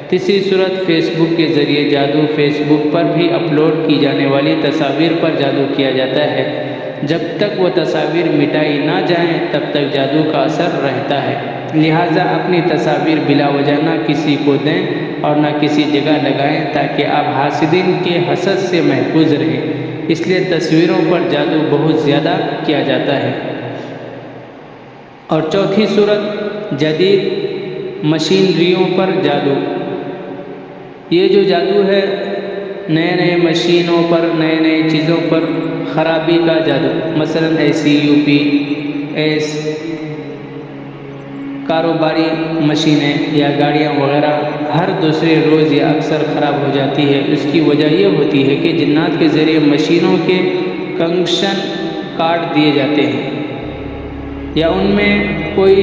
تیسری صورت فیس بک کے ذریعے جادو۔ فیس بک پر بھی اپلوڈ کی جانے والی تصاویر پر جادو کیا جاتا ہے، جب تک وہ تصاویر مٹائی نہ جائیں تب تک جادو کا اثر رہتا ہے۔ لہٰذا اپنی تصاویر بلا وجہ نہ کسی کو دیں اور نہ کسی جگہ لگائیں تاکہ آپ حاسدین کے حسد سے محفوظ رہیں، اس لیے تصویروں پر جادو بہت زیادہ کیا جاتا ہے۔ اور چوتھی صورت جدید مشینریوں پر جادو۔ یہ جو جادو ہے نئے مشینوں پر، نئے چیزوں پر خرابی کا جادو، مثلاً AC، UPS، کاروباری مشینیں یا گاڑیاں وغیرہ ہر دوسرے روز یا اکثر خراب ہو جاتی ہے۔ اس کی وجہ یہ ہوتی ہے کہ جنات کے ذریعے مشینوں کے کنکشن کاٹ دیے جاتے ہیں یا ان میں کوئی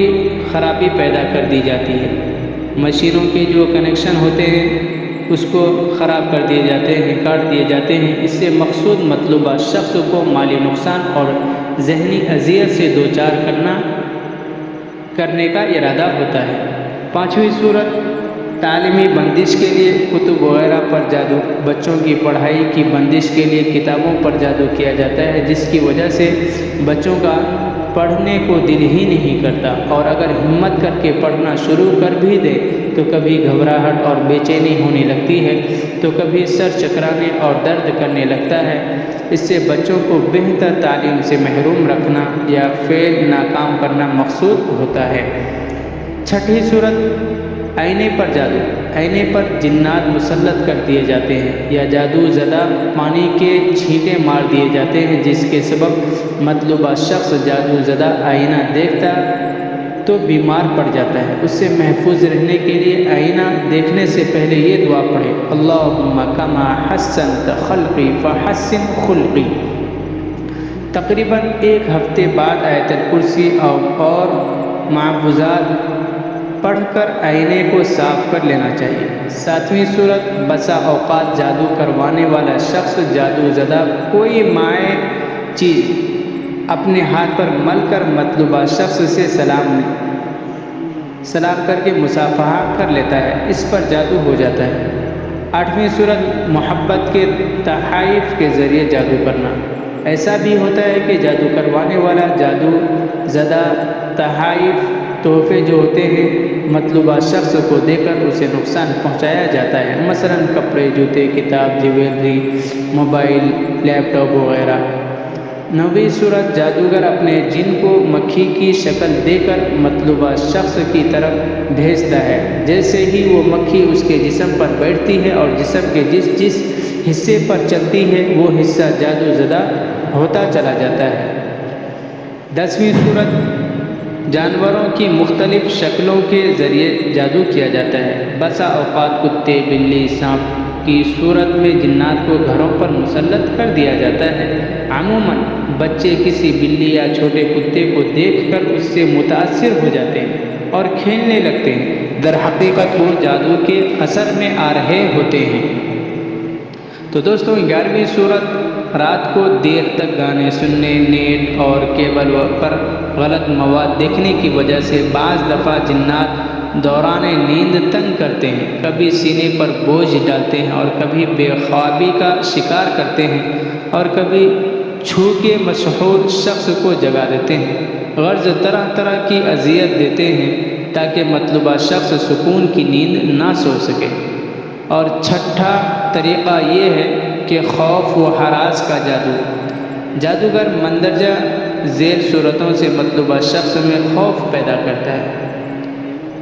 خرابی پیدا کر دی جاتی ہے۔ مشینوں کے جو کنیکشن ہوتے ہیں اس کو خراب کر دیے جاتے ہیں، کاٹ دیے جاتے ہیں۔ اس سے مقصود مطلوبہ شخص کو مالی نقصان اور ذہنی اذیت سے دوچار کرنے کا ارادہ ہوتا ہے۔ پانچویں صورت تعلیمی بندش کے لیے کتب وغیرہ پر جادو۔ بچوں کی پڑھائی کی بندش کے لیے کتابوں پر جادو کیا جاتا ہے، جس کی وجہ سے بچوں کا پڑھنے کو دل ہی نہیں کرتا، اور اگر ہمت کر کے پڑھنا شروع کر بھی دے تو کبھی گھبراہٹ اور بے چینی ہونے لگتی ہے، تو کبھی سر چکرانے اور درد کرنے لگتا ہے۔ اس سے بچوں کو بہتر تعلیم سے محروم رکھنا یا فیل ناکام کرنا مقصود ہوتا ہے۔ چھٹی صورت آئینے پر جادو، آئینے پر جنات مسلط کر دیے جاتے ہیں یا جادو زدہ پانی کے چھینٹے مار دیے جاتے ہیں، جس کے سبب مطلوبہ شخص جادو زدہ آئینہ دیکھتا تو بیمار پڑ جاتا ہے۔ اس سے محفوظ رہنے کے لیے آئینہ دیکھنے سے پہلے یہ دعا پڑھے، اللہم کما حسنت خلقی فحسن خلقی۔ تقریباً 1 ہفتے بعد آیت الکرسی اور معوذات پڑھ کر آئینے کو صاف کر لینا چاہیے۔ 7ویں صورت، بسا اوقات جادو کروانے والا شخص جادو زدہ کوئی مائع چیز اپنے ہاتھ پر مل کر مطلوبہ شخص سے سلام کر کے مصافحہ کر لیتا ہے، اس پر جادو ہو جاتا ہے۔ 8ویں صورت، محبت کے تحائف کے ذریعے جادو کرنا۔ ایسا بھی ہوتا ہے کہ جادو کروانے والا جادو زدہ تحائف، تحفے جو ہوتے ہیں، مطلوبہ شخص کو دے کر اسے نقصان پہنچایا جاتا ہے، مثلاً کپڑے، جوتے، کتاب، جیولری، موبائل، لیپ ٹاپ وغیرہ۔ 9ویں صورت، جادوگر اپنے جن کو مکھی کی شکل دے کر مطلوبہ شخص کی طرف بھیجتا ہے، جیسے ہی وہ مکھی اس کے جسم پر بیٹھتی ہے اور جسم کے جس حصے پر چلتی ہے وہ حصہ جادو زدہ ہوتا چلا جاتا ہے۔ 10ویں صورت، جانوروں کی مختلف شکلوں کے ذریعے جادو کیا جاتا ہے۔ بسا اوقات کتے، بلی، سانپ کی صورت میں جنات کو گھروں پر مسلط کر دیا جاتا ہے۔ عموماً بچے کسی بلی یا چھوٹے کتے کو دیکھ کر اس سے متاثر ہو جاتے ہیں اور کھیلنے لگتے ہیں، در حقیقت وہ جادو کے اثر میں آ رہے ہوتے ہیں۔ تو دوستوں، 11ویں صورت، رات کو دیر تک گانے سننے، نیٹ اور کیبل پر غلط مواد دیکھنے کی وجہ سے بعض دفعہ جنات دوران نیند تنگ کرتے ہیں، کبھی سینے پر بوجھ ڈالتے ہیں اور کبھی بے خوابی کا شکار کرتے ہیں اور کبھی چھو کے مسحور شخص کو جگا دیتے ہیں۔ غرض طرح طرح کی اذیت دیتے ہیں تاکہ مطلوبہ شخص سکون کی نیند نہ سو سکے۔ اور 6واں طریقہ یہ ہے کہ خوف و ہراس کا جادو۔ جادوگر مندرجہ ذیل صورتوں سے مطلوبہ شخص میں خوف پیدا کرتا ہے۔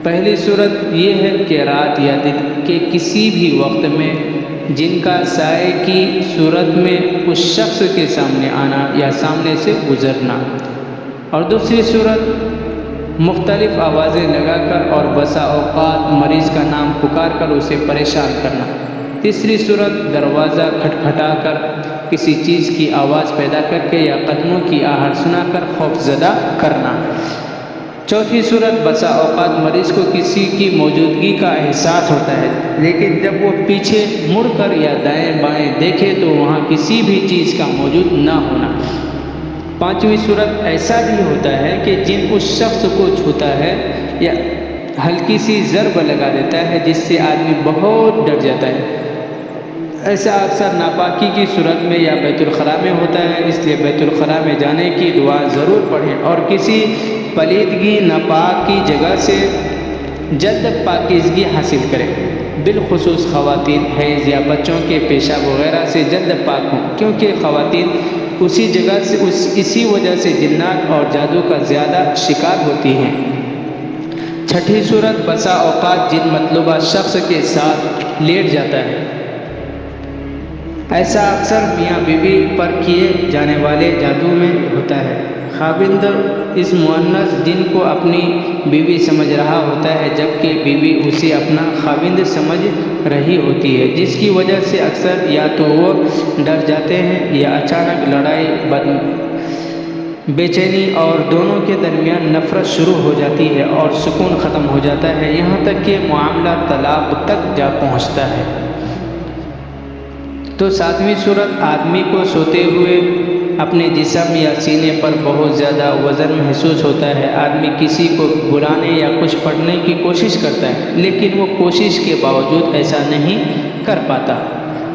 پہلی صورت یہ ہے کہ رات یا دن کے کسی بھی وقت میں جن کا سائے کی صورت میں اس شخص کے سامنے آنا یا سامنے سے گزرنا۔ اور دوسری صورت، مختلف آوازیں لگا کر اور بسا اوقات مریض کا نام پکار کر اسے پریشان کرنا۔ تیسری صورت، دروازہ کھٹکھٹا کر کسی چیز کی آواز پیدا کر کے یا قدموں کی آہٹ سنا کر خوف زدہ کرنا۔ چوتھی صورت، بسا اوقات مریض کو کسی کی موجودگی کا احساس ہوتا ہے، لیکن جب وہ پیچھے مڑ کر یا دائیں بائیں دیکھے تو وہاں کسی بھی چیز کا موجود نہ ہونا۔ پانچویں صورت، ایسا بھی ہوتا ہے کہ جن اس شخص کو چھوتا ہے یا ہلکی سی ضرب لگا دیتا ہے جس سے آدمی بہت ڈر جاتا ہے۔ ایسا اکثر ناپاکی کی صورت میں یا بیت الخلاء میں ہوتا ہے، اس لیے بیت الخلاء میں جانے کی دعا ضرور پڑھیں اور کسی پلیدگی ناپاک کی جگہ سے جلد پاکیزگی حاصل کریں، بالخصوص خواتین حیض یا بچوں کے پیشاب وغیرہ سے جلد پاک ہوں، کیونکہ خواتین اسی جگہ سے اسی وجہ سے جنات اور جادو کا زیادہ شکار ہوتی ہیں۔ چھٹی صورت، بسا اوقات جن مطلوبہ شخص کے ساتھ لیٹ جاتا ہے۔ ایسا اکثر میاں بیوی پر کیے جانے والے جادو میں ہوتا ہے۔ خاوند اس مؤنث جن کو اپنی بیوی سمجھ رہا ہوتا ہے جبکہ بیوی اسے اپنا خاوند سمجھ رہی ہوتی ہے، جس کی وجہ سے اکثر یا تو وہ ڈر جاتے ہیں یا اچانک لڑائی، بے چینی اور دونوں کے درمیان نفرت شروع ہو جاتی ہے اور سکون ختم ہو جاتا ہے، یہاں تک کہ معاملہ طلاق تک جا پہنچتا ہے۔ تو 7ویں صورت، آدمی کو سوتے ہوئے اپنے جسم یا سینے پر بہت زیادہ وزن محسوس ہوتا ہے۔ آدمی کسی کو بلانے یا کچھ پڑھنے کی کوشش کرتا ہے لیکن وہ کوشش کے باوجود ایسا نہیں کر پاتا۔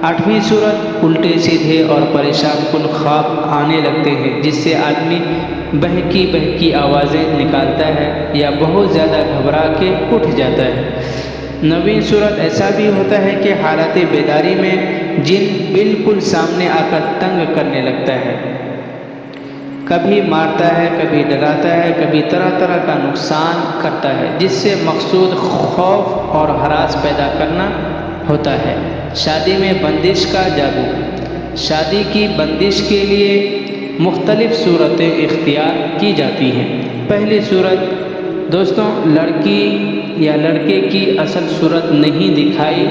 8ویں صورت، الٹے سیدھے اور پریشان کن خواب آنے لگتے ہیں جس سے آدمی بہکی آوازیں نکالتا ہے یا بہت زیادہ گھبرا کے اٹھ جاتا ہے۔ 9ویں صورت، ایسا بھی ہوتا ہے کہ حالت بیداری میں جن بالکل سامنے آ کر تنگ کرنے لگتا ہے۔ کبھی مارتا ہے، کبھی ڈراتا ہے، کبھی طرح طرح کا نقصان کرتا ہے، جس سے مقصود خوف اور ہراس پیدا کرنا ہوتا ہے۔ شادی میں بندش کا جادو۔ شادی کی بندش کے لیے مختلف صورتیں اختیار کی جاتی ہیں۔ پہلی صورت دوستوں، لڑکی یا لڑکے کی اصل صورت نہیں دکھائی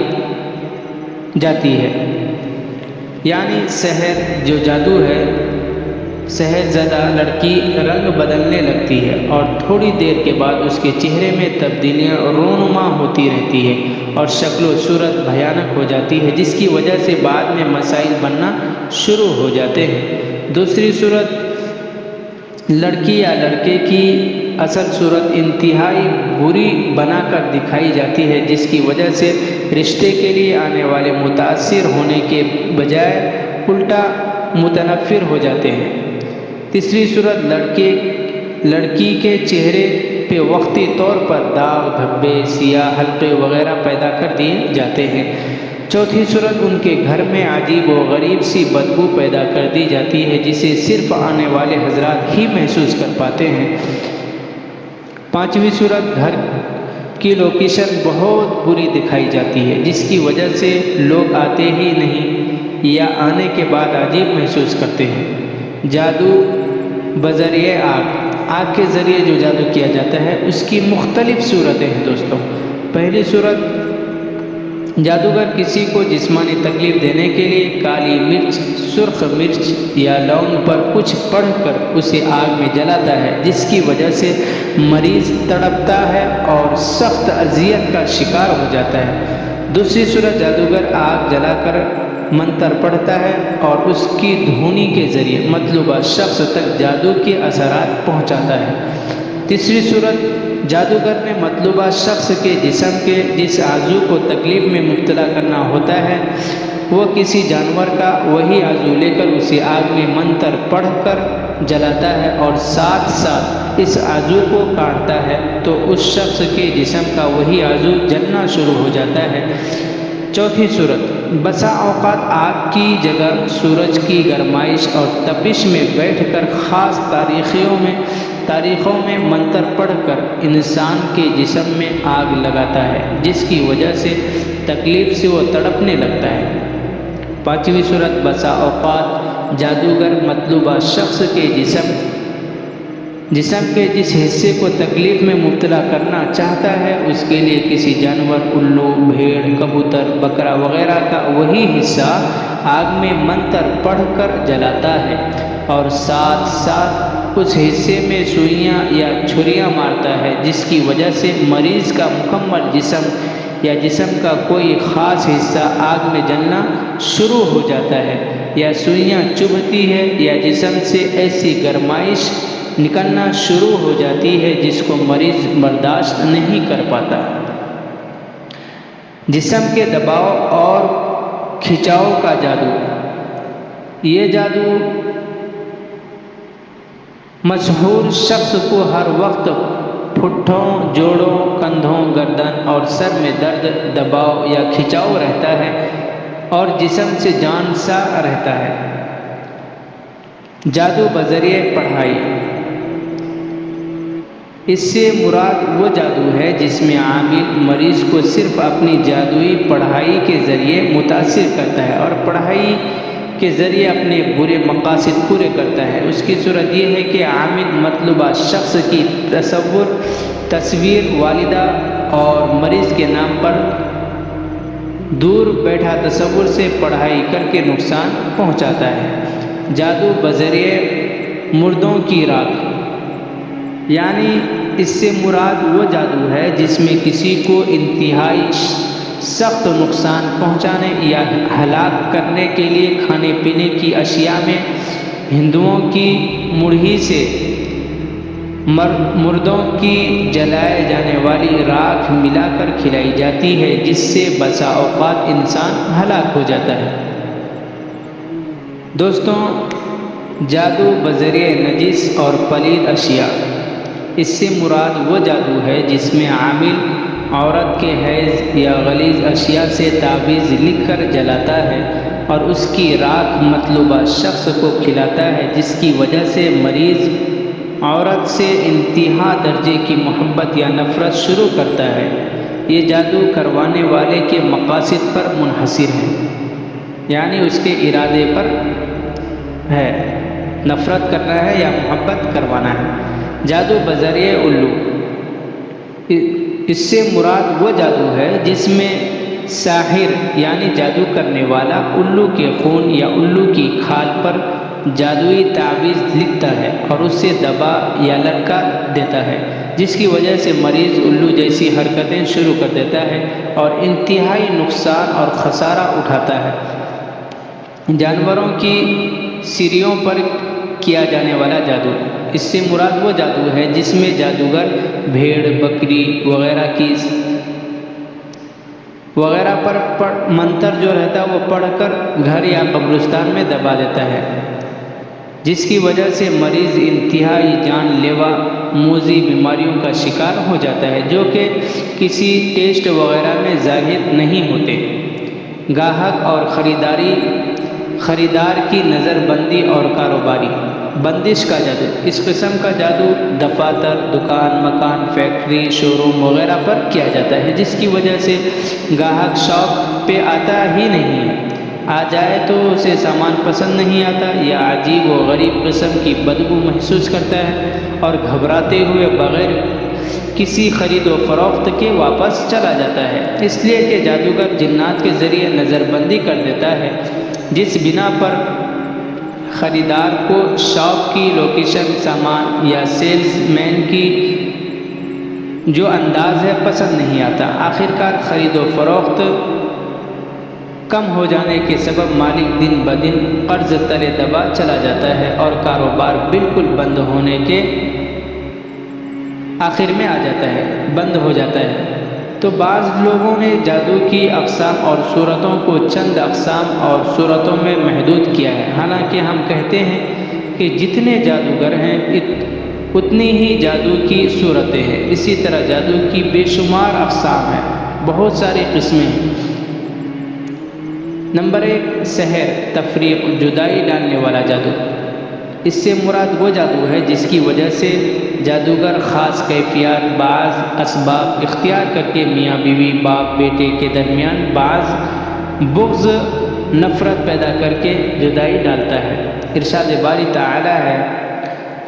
جاتی ہے، یعنی سحر جو جادو ہے، سحر زدہ لڑکی رنگ بدلنے لگتی ہے اور تھوڑی دیر کے بعد اس کے چہرے میں تبدیلیاں رونما ہوتی رہتی ہے اور شکل و صورت بھیانک ہو جاتی ہے، جس کی وجہ سے بعد میں مسائل بننا شروع ہو جاتے ہیں۔ دوسری صورت، لڑکی یا لڑکے کی اصل صورت انتہائی بری بنا کر دکھائی جاتی ہے، جس کی وجہ سے رشتے کے لیے آنے والے متاثر ہونے کے بجائے الٹا متنفر ہو جاتے ہیں۔ تیسری صورت، لڑکی کے چہرے پہ وقتی طور پر داغ، دھبے، سیاہ حلقے وغیرہ پیدا کر دیے جاتے ہیں۔ چوتھی صورت، ان کے گھر میں عجیب و غریب سی بدبو پیدا کر دی جاتی ہے، جسے صرف آنے والے حضرات ہی محسوس کر پاتے ہیں۔ پانچویں صورت، گھر کی لوکیشن بہت بری دکھائی جاتی ہے، جس کی وجہ سے لوگ آتے ہی نہیں یا آنے کے بعد عجیب محسوس کرتے ہیں۔ جادو بذریعہ آگ کے ذریعے جو جادو کیا جاتا ہے، اس کی مختلف صورتیں ہیں دوستوں۔ پہلی صورت، جادوگر کسی کو جسمانی تکلیف دینے کے لیے کالی مرچ، سرخ مرچ یا لونگ پر کچھ پڑھ کر اسے آگ میں جلاتا ہے، جس کی وجہ سے مریض تڑپتا ہے اور سخت اذیت کا شکار ہو جاتا ہے۔ دوسری صورت، جادوگر آگ جلا کر منتر پڑھتا ہے اور اس کی دھونی کے ذریعے مطلوبہ شخص تک جادو کے اثرات پہنچاتا ہے۔ تیسری صورت، جادوگر نے مطلوبہ شخص کے جسم کے جس عضو کو تکلیف میں مبتلا کرنا ہوتا ہے، وہ کسی جانور کا وہی عضو لے کر اسے آگ میں منتر پڑھ کر جلاتا ہے اور ساتھ ساتھ اس عضو کو کاٹتا ہے تو اس شخص کے جسم کا وہی عضو جلنا شروع ہو جاتا ہے۔ چوتھی صورت، بسا اوقات آگ کی جگہ سورج کی گرمائش اور تپش میں بیٹھ کر خاص تاریخوں میں منتر پڑھ کر انسان کے جسم میں آگ لگاتا ہے، جس کی وجہ سے تکلیف سے وہ تڑپنے لگتا ہے۔ پانچویں صورت، بسا اوقات جادوگر مطلوبہ شخص کے جسم کے جس حصے کو تکلیف میں مبتلا کرنا چاہتا ہے، اس کے لیے کسی جانور، الو، بھیڑ، کبوتر، بکرا وغیرہ کا وہی حصہ آگ میں منتر پڑھ کر جلاتا ہے اور ساتھ ساتھ اس حصے میں سوئیاں یا چھریاں مارتا ہے، جس کی وجہ سے مریض کا مکمل جسم یا جسم کا کوئی خاص حصہ آگ میں جلنا شروع ہو جاتا ہے، یا سوئیاں چبھتی ہے یا جسم سے ایسی گرمائش نکلنا شروع ہو جاتی ہے جس کو مریض برداشت نہیں کر پاتا۔ جسم کے دباؤ اور کھنچاؤ کا جادو۔ یہ جادو مسحور شخص کو ہر وقت پٹھوں، جوڑوں، کندھوں، گردن اور سر میں درد، دباؤ یا کھنچاؤ رہتا ہے اور جسم سے جان سا رہتا ہے۔ جادو بذریعہ پڑھائی۔ اس سے مراد وہ جادو ہے جس میں عامل مریض کو صرف اپنی جادوئی پڑھائی کے ذریعے متاثر کرتا ہے اور پڑھائی کے ذریعے اپنے برے مقاصد پورے کرتا ہے۔ اس کی صورت یہ ہے کہ عامل مطلوبہ شخص کی تصویر والدہ اور مریض کے نام پر دور بیٹھا تصور سے پڑھائی کر کے نقصان پہنچاتا ہے۔ جادو بذریعہ مردوں کی راکھ، یعنی اس سے مراد وہ جادو ہے جس میں کسی کو انتہائی سخت نقصان پہنچانے یا ہلاک کرنے کے لیے کھانے پینے کی اشیاء میں ہندوؤں کی مڑھی سے مردوں کی جلائے جانے والی راکھ ملا کر کھلائی جاتی ہے، جس سے بسا اوقات انسان ہلاک ہو جاتا ہے۔ دوستوں، جادو بذریعہ نجس اور پلید اشیاء، اس سے مراد وہ جادو ہے جس میں عامل عورت کے حیض یا غلیظ اشیاء سے تعویذ لکھ کر جلاتا ہے اور اس کی راکھ مطلوبہ شخص کو کھلاتا ہے، جس کی وجہ سے مریض عورت سے انتہا درجے کی محبت یا نفرت شروع کرتا ہے۔ یہ جادو کروانے والے کے مقاصد پر منحصر ہے، یعنی اس کے ارادے پر ہے، نفرت کرنا ہے یا محبت کروانا ہے۔ جادو بذریعہ الو، اس سے مراد وہ جادو ہے جس میں ساحر یعنی جادو کرنے والا الو کے خون یا الو کی کھال پر جادوئی تعویذ لکھتا ہے اور اس سے دبا یا لٹکا دیتا ہے، جس کی وجہ سے مریض الو جیسی حرکتیں شروع کر دیتا ہے اور انتہائی نقصان اور خسارہ اٹھاتا ہے۔ جانوروں کی سیریوں پر کیا جانے والا جادو، اس سے مراد وہ جادو ہے جس میں جادوگر بھیڑ، بکری وغیرہ پر منتر جو رہتا ہے وہ پڑھ کر گھر یا قبرستان میں دبا دیتا ہے، جس کی وجہ سے مریض انتہائی جان لیوا موذی بیماریوں کا شکار ہو جاتا ہے، جو کہ کسی ٹیسٹ وغیرہ میں ظاہر نہیں ہوتے۔ گاہک اور خریدار کی نظر بندی اور کاروباری بندش کا جادو، اس قسم کا جادو دفاتر، دکان، مکان، فیکٹری، شو روم وغیرہ پر کیا جاتا ہے، جس کی وجہ سے گاہک شاپ پہ آتا ہی نہیں ہے، آ جائے تو اسے سامان پسند نہیں آتا یا عجیب و غریب قسم کی بدبو محسوس کرتا ہے اور گھبراتے ہوئے بغیر کسی خرید و فروخت کے واپس چلا جاتا ہے، اس لیے کہ جادوگر جنات کے ذریعے نظر بندی کر دیتا ہے، جس بنا پر خریدار کو شاپ کی لوکیشن، سامان یا سیلز مین کی جو انداز ہے پسند نہیں آتا۔ آخرکار خرید و فروخت کم ہو جانے کے سبب مالک دن بدن قرض تلے دبا چلا جاتا ہے اور کاروبار بالکل بند ہونے کے آخر میں آ جاتا ہے، بند ہو جاتا ہے۔ تو بعض لوگوں نے جادو کی اقسام اور صورتوں کو چند اقسام اور صورتوں میں محدود کیا ہے، حالانکہ ہم کہتے ہیں کہ جتنے جادوگر ہیں اتنی ہی جادو کی صورتیں ہیں۔ اسی طرح جادو کی بے شمار اقسام ہیں، بہت ساری قسمیں ہیں۔ نمبر 1، سحر، تفریق، جدائی ڈالنے والا جادو۔ اس سے مراد وہ جادو ہے جس کی وجہ سے جادوگر خاص کیفیات، بعض اسباب اختیار کر کے میاں بیوی، باپ بیٹے کے درمیان بعض بغض، نفرت پیدا کر کے جدائی ڈالتا ہے۔ ارشاد باری تعالی ہے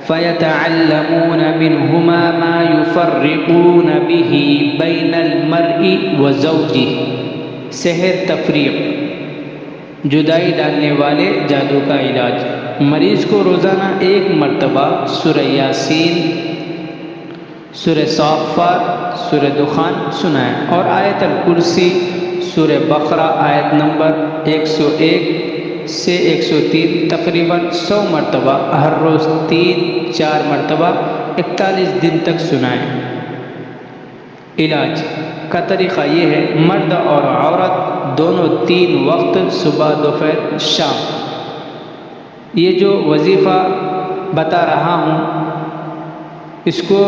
فَيَتَعَلَّمُونَ مِنْهُمَا مَا يُفَرِّقُونَ بِهِ بَيْنَ الْمَرْءِ وَزَوْجِهِ۔ سحر، تفریق، جدائی ڈالنے والے جادو کا علاج۔ مریض کو روزانہ 1 مرتبہ سورہ یاسین، سورہ صافات، سورہ دخان سنائیں اور آیت الکرسی، سورہ بقرہ آیت نمبر 101 سے 103 تقریباً 100 مرتبہ ہر روز 3-4 مرتبہ 41 دن تک سنائیں۔ علاج کا طریقہ یہ ہے، مرد اور عورت دونوں 3 وقت صبح، دوپہر، شام، یہ جو وظیفہ بتا رہا ہوں اس کو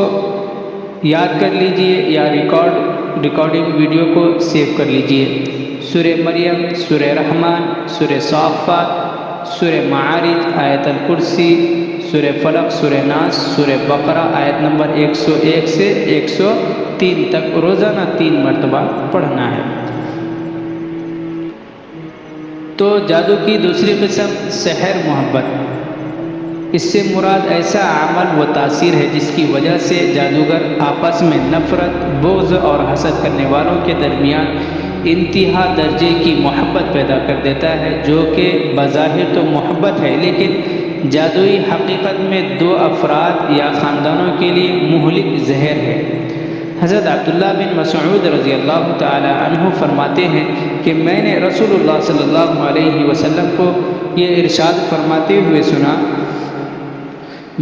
یاد کر لیجئے یا ریکارڈنگ ویڈیو کو سیو کر لیجئے۔ سورہ مریم، سورہ رحمان، سورہ صافات، سورہ معارج، آیت الکرسی، سورہ فلق، سورہ ناس، سورہ بقرہ آیت نمبر 101 سے 103 تک روزانہ 3 مرتبہ پڑھنا ہے۔ تو جادو کی دوسری قسم سحر، محبت۔ اس سے مراد ایسا عمل و تاثیر ہے جس کی وجہ سے جادوگر آپس میں نفرت، بغض اور حسد کرنے والوں کے درمیان انتہا درجے کی محبت پیدا کر دیتا ہے، جو کہ بظاہر تو محبت ہے لیکن جادوئی حقیقت میں 2 افراد یا خاندانوں کے لیے مہلک زہر ہے۔ حضرت عبداللہ بن مسعود رضی اللہ تعالی عنہ فرماتے ہیں کہ میں نے رسول اللہ صلی اللہ علیہ وسلم کو یہ ارشاد فرماتے ہوئے سنا،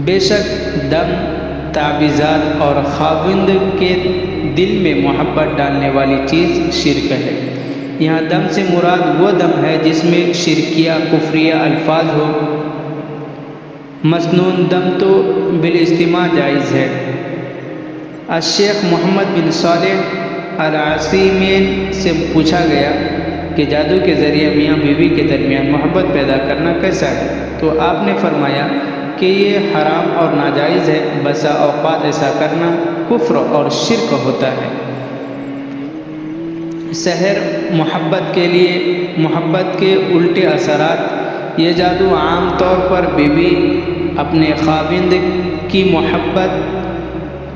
بے شک دم، تعویذات اور خاوند کے دل میں محبت ڈالنے والی چیز شرک ہے۔ یہاں دم سے مراد وہ دم ہے جس میں شرکیہ، کفریہ الفاظ ہو۔ مسنون دم تو بالاجتماع جائز ہے۔ الشیخ محمد بن صالح العثیمین سے پوچھا گیا کہ جادو کے ذریعے میاں بیوی کے درمیان محبت پیدا کرنا کیسا ہے؟ تو آپ نے فرمایا کہ یہ حرام اور ناجائز ہے، بسا اوقات ایسا کرنا کفر اور شرک ہوتا ہے۔ سحر محبت کے لیے، محبت کے الٹے اثرات۔ یہ جادو عام طور پر بیوی اپنے خاوند کی محبت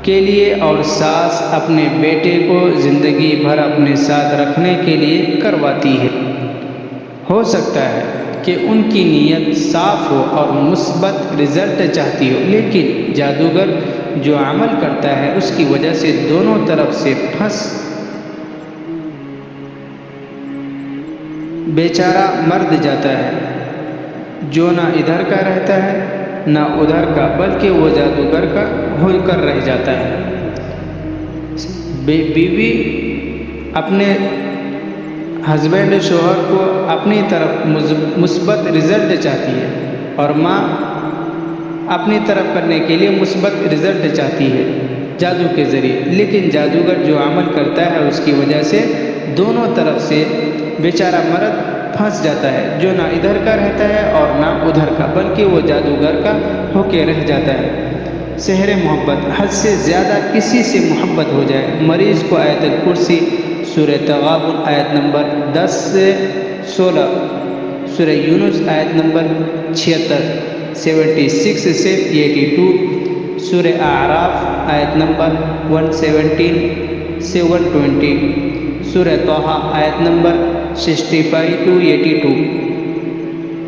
کے لیے اور ساس اپنے بیٹے کو زندگی بھر اپنے ساتھ رکھنے کے لیے کرواتی ہے۔ ہو سکتا ہے کہ ان کی نیت صاف ہو اور مثبت رزلٹ چاہتی ہو، لیکن جادوگر جو عمل کرتا ہے اس کی وجہ سے دونوں طرف سے پھنس بیچارہ مرد جاتا ہے، جو نہ ادھر کا رہتا ہے نہ ادھر کا، بلکہ وہ جادوگر کا ہو کر رہ جاتا ہے۔ بیوی اپنے ہسبینڈ شوہر کو اپنی طرف مثبت رزلٹ چاہتی ہے اور ماں اپنی طرف کرنے کے لیے مثبت رزلٹ چاہتی ہے جادو کے ذریعے، لیکن جادوگر جو عمل کرتا ہے اس کی وجہ سے دونوں طرف سے بیچارہ مرد پھنس جاتا ہے، جو نہ ادھر کا رہتا ہے اور نہ ادھر کا، بلکہ وہ جادوگر کا ہو کے رہ جاتا ہے۔ سحر محبت۔ حد سے زیادہ کسی سے محبت ہو جائے، مریض کو آیت الکرسی، سورہ تغابن آیت نمبر 10 سے 16، سورہ یونس آیت نمبر 76، 76 سے 82، سورہ اعراف آیت نمبر 117 سے 120، سورہ طٰہٰ آیت نمبر 65 to 82،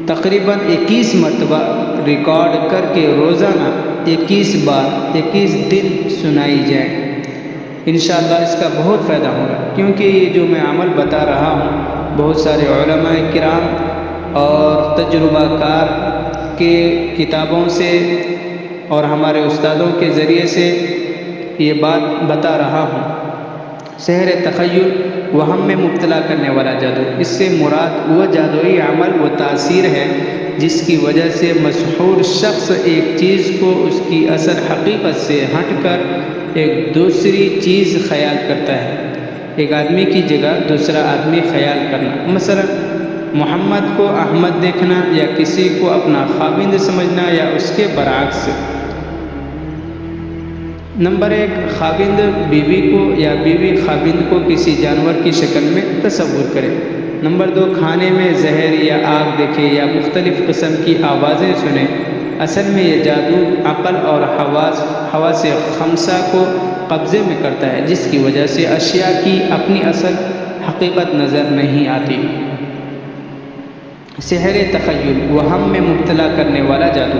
تقریباً 21 مرتبہ ریکارڈ کر کے روزانہ 21 بار 21 دن سنائی جائے۔ انشاءاللہ اس کا بہت فائدہ ہوگا، کیونکہ یہ جو میں عمل بتا رہا ہوں بہت سارے علماء کرام اور تجربہ کار کے کتابوں سے اور ہمارے استادوں کے ذریعے سے یہ بات بتا رہا ہوں۔ سحر تخیل، وہم میں مبتلا کرنے والا جادو۔ اس سے مراد وہ جادوئی عمل و تاثیر ہے جس کی وجہ سے مسحور شخص ایک چیز کو اس کی اصل حقیقت سے ہٹ کر ایک دوسری چیز خیال کرتا ہے۔ ایک آدمی کی جگہ دوسرا آدمی خیال کرنا، مثلا محمد کو احمد دیکھنا، یا کسی کو اپنا خاوند سمجھنا، یا اس کے برعکس۔ نمبر 1، خاوند بیوی کو یا بیوی خاوند کو کسی جانور کی شکل میں تصور کرے۔ نمبر 2، کھانے میں زہر یا آگ دیکھے یا مختلف قسم کی آوازیں سنے۔ اصل میں یہ جادو عقل اور حواس خمسہ کو قبضے میں کرتا ہے، جس کی وجہ سے اشیاء کی اپنی اصل حقیقت نظر نہیں آتی۔ سحر تخیل، وہم میں مبتلا کرنے والا جادو۔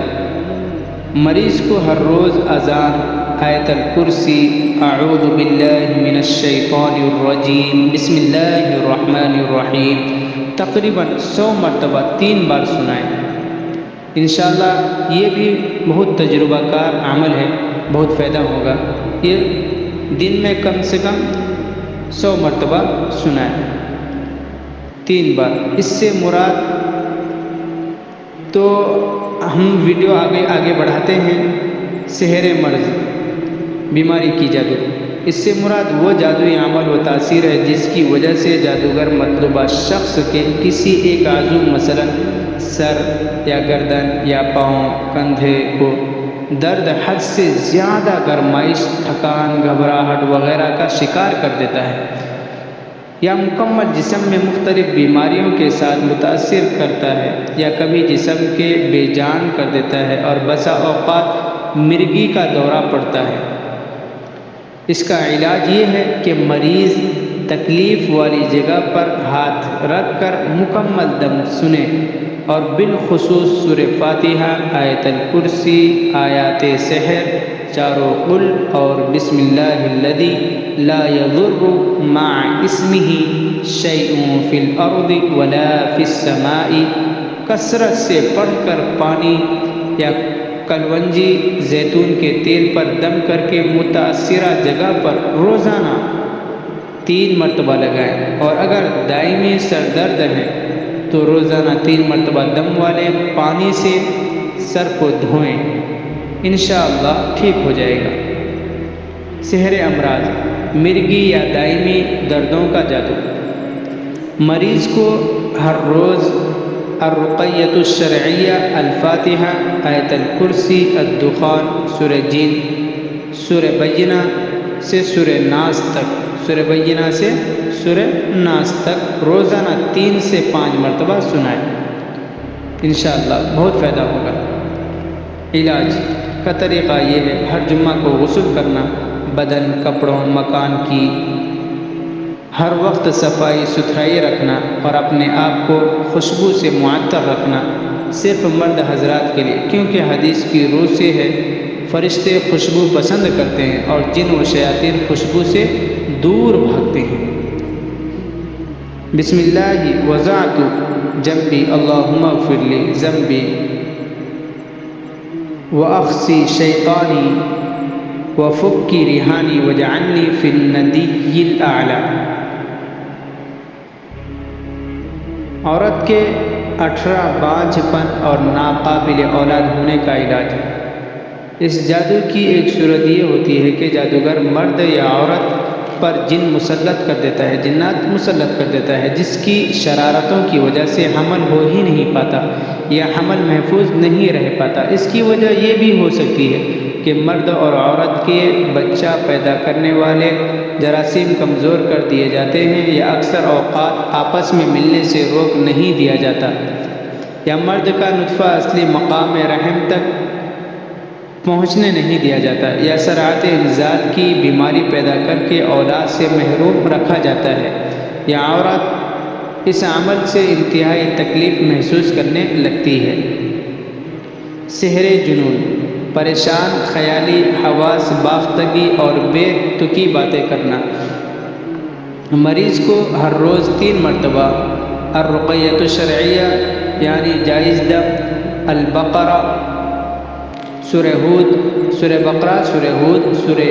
مریض کو ہر روز اذان، آیت الکرسی، اعوذ باللہ من الشیطان الرجیم، بسم اللہ الرحمن الرحیم تقریباً 100 مرتبہ 3 بار سنائیں۔ انشاءاللہ یہ بھی بہت تجربہ کار عمل ہے، بہت فائدہ ہوگا۔ یہ دن میں کم سے کم 100 مرتبہ سنائیں، 3 بار۔ اس سے مراد تو ہم ویڈیو آگے بڑھاتے ہیں، سحر مرض، بیماری کی جادو۔ اس سے مراد وہ جادوئی عمل و تاثیر ہے جس کی وجہ سے جادوگر مطلوبہ شخص کے کسی ایک عضو، مثلا سر یا گردن یا پاؤں، کندھے کو درد، حد سے زیادہ گرمائش، تھکان، گھبراہٹ وغیرہ کا شکار کر دیتا ہے، یا مکمل جسم میں مختلف بیماریوں کے ساتھ متاثر کرتا ہے، یا کبھی جسم کے بے جان کر دیتا ہے اور بسا اوقات مرگی کا دورہ پڑتا ہے۔ اس کا علاج یہ ہے کہ مریض تکلیف والی جگہ پر ہاتھ رکھ کر مکمل دم سنے، اور بالخصوص سورہ فاتحہ، آیت الکرسی، آیات سحر، چاروں قل اور بسم اللہ الذی لا یضر مع اسمہ شیء فی الارض ولا فی السماء کثرت سے پڑھ کر پانی یا کلونجی زیتون کے تیل پر دم کر کے متاثرہ جگہ پر روزانہ 3 مرتبہ لگائیں، اور اگر دائمی سر درد ہے تو روزانہ 3 مرتبہ دم والے پانی سے سر کو دھوئیں، انشاءاللہ ٹھیک ہو جائے گا۔ سحر امراض، مرگی یا دائمی دردوں کا جادو۔ مریض کو ہر روز الرقیۃ الشرعیہ، الفاتحہ، آیت الکرسی، الدخان، سورہ جن، سورہ بینہ سے سورہ ناس تک، سورہ بینہ سے سورہ ناس تک روزانہ 3 سے 5 مرتبہ سنائیں، انشاءاللہ بہت فائدہ ہوگا۔ علاج کا طریقہ یہ ہے، ہر جمعہ کو غسل کرنا، بدن، کپڑوں، مکان کی ہر وقت صفائی ستھرائی رکھنا اور اپنے آپ کو خوشبو سے معطر رکھنا، صرف مرد حضرات کے لیے، کیونکہ حدیث کی روح سے ہے، فرشتے خوشبو پسند کرتے ہیں اور جن و شیاطین خوشبو سے دور بھاگتے ہیں۔ بسم اللہ وضعت جنبی اللہم اغفر لی ذنبی واخسی شیطانی وفکی ریحانی واجعلنی فی الندی الاعلی۔ عورت کے 18 بانجھ پن اور ناقابل اولاد ہونے کا علاج۔ اس جادو کی ایک صورت یہ ہوتی ہے کہ جادوگر مرد یا عورت پر جن مسلط کر دیتا ہے، جنات مسلط کر دیتا ہے، جس کی شرارتوں کی وجہ سے حمل ہو ہی نہیں پاتا یا حمل محفوظ نہیں رہ پاتا۔ اس کی وجہ یہ بھی ہو سکتی ہے کہ مرد اور عورت کے بچہ پیدا کرنے والے جراثیم کمزور کر دیے جاتے ہیں، یا اکثر اوقات آپس میں ملنے سے روک نہیں دیا جاتا، یا مرد کا نطفہ اصلی مقام رحم تک پہنچنے نہیں دیا جاتا، یا سرعت انزال کی بیماری پیدا کر کے اولاد سے محروم رکھا جاتا ہے، یا عورت اس عمل سے انتہائی تکلیف محسوس کرنے لگتی ہے۔ سحر جنون، پریشان خیالی، حواس باختگی اور بے تکی باتیں کرنا۔ مریض کو ہر روز 3 مرتبہ الرقیۃ الشرعیہ یعنی جائز دم، البقرہ، سورہ ہود، سورہ بقرہ، سورہ ہود، سورہ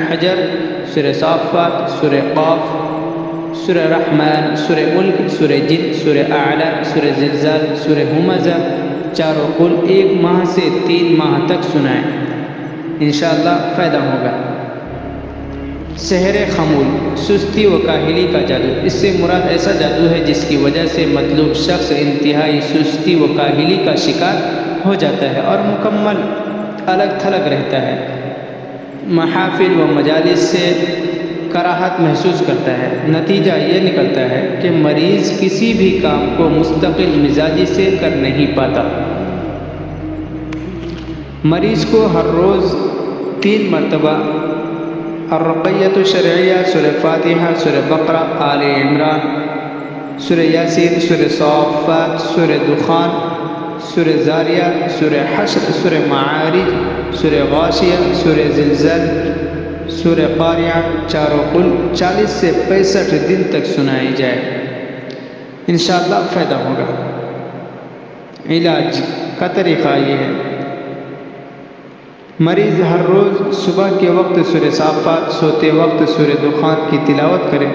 حجر، سورہ صافات، سورہ قاف، سورہ رحمان، سورہ ملک، سورہ جن، سورہ اعلی، سورہ زلزال، سورہ ہمزہ، چاروں کل 1 ماہ سے 3 ماہ تک سنائیں، انشاءاللہ فائدہ ہوگا۔ سحر خمول، سستی و کاہلی کا جادو۔ اس سے مراد ایسا جادو ہے جس کی وجہ سے مطلوب شخص انتہائی سستی و کاہلی کا شکار ہو جاتا ہے اور مکمل الگ تھلگ رہتا ہے، محافل و مجالس سے کراہت محسوس کرتا ہے۔ نتیجہ یہ نکلتا ہے کہ مریض کسی بھی کام کو مستقل مزاجی سے کر نہیں پاتا۔ مریض کو ہر روز 3 مرتبہ الرقیۃ الشرعیہ، سورہ فاتحہ، سورہ بقرہ، آل عمران، سورہ یاسین، سورہ صافات، سورہ دخان، سورہ زاریہ، سورہ حشر، سورہ معارج، سورہ غاشیہ، سورہ زلزال، سورہ قاریہ، چاروں کل 40 سے 65 دن تک سنائی جائے، انشاءاللہ فائدہ ہوگا۔ علاج کا طریقہ یہ ہے، مریض ہر روز صبح کے وقت سورہ صافات، سوتے وقت سورہ دخان کی تلاوت کرے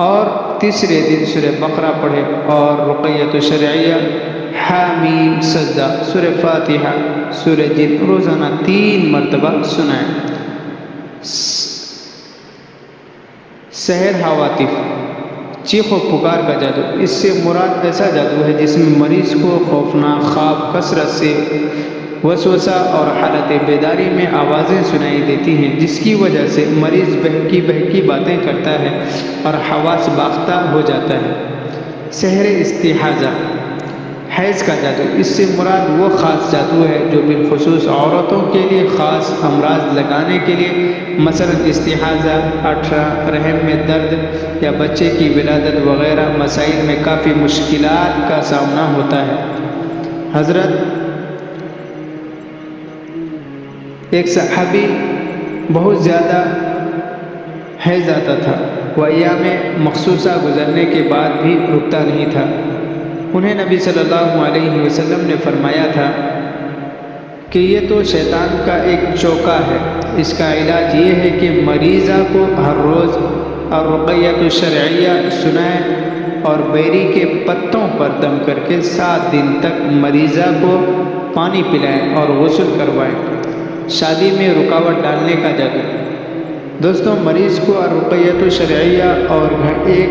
اور تیسرے دن سورہ بقرہ پڑھے اور رقیۃ الشرعیہ، حامیم، سجدہ، سورہ فاتحہ، سورہ جن روزانہ 3 مرتبہ سنائیں۔ سحر ہواتف، چیخ و پکار کا جادو۔ اس سے مراد ایسا جادو ہے جس میں مریض کو خوفناک خواب، کثرت سے وسوسہ اور حالت بیداری میں آوازیں سنائی دیتی ہیں، جس کی وجہ سے مریض بہکی بہکی باتیں کرتا ہے اور حواس باختہ ہو جاتا ہے۔ سحر استحاضہ، حیض کا جادو۔ اس سے مراد وہ خاص جادو ہے جو بالخصوص عورتوں کے لیے خاص امراض لگانے کے لیے، مثلا استحاضہ، 18 رحم میں درد یا بچے کی ولادت وغیرہ مسائل میں کافی مشکلات کا سامنا ہوتا ہے۔ حضرت ایک صحابی بہت زیادہ حیض آتا تھا، وہ ایام مخصوصہ گزرنے کے بعد بھی رکتا نہیں تھا۔ انہیں نبی صلی اللہ علیہ وسلم نے فرمایا تھا کہ یہ تو شیطان کا ایک چوکا ہے، اس کا علاج یہ ہے کہ مریضہ کو ہر روز الرقیۃ الشرعیہ سنائیں اور بیری کے پتوں پر دم کر کے 7 دن تک مریضہ کو پانی پلائیں اور غسل کروائیں۔ شادی میں رکاوٹ ڈالنے کا جادو۔ دوستوں، مریض کو الرقیۃ الشرعیہ اور ایک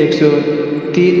103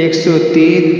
103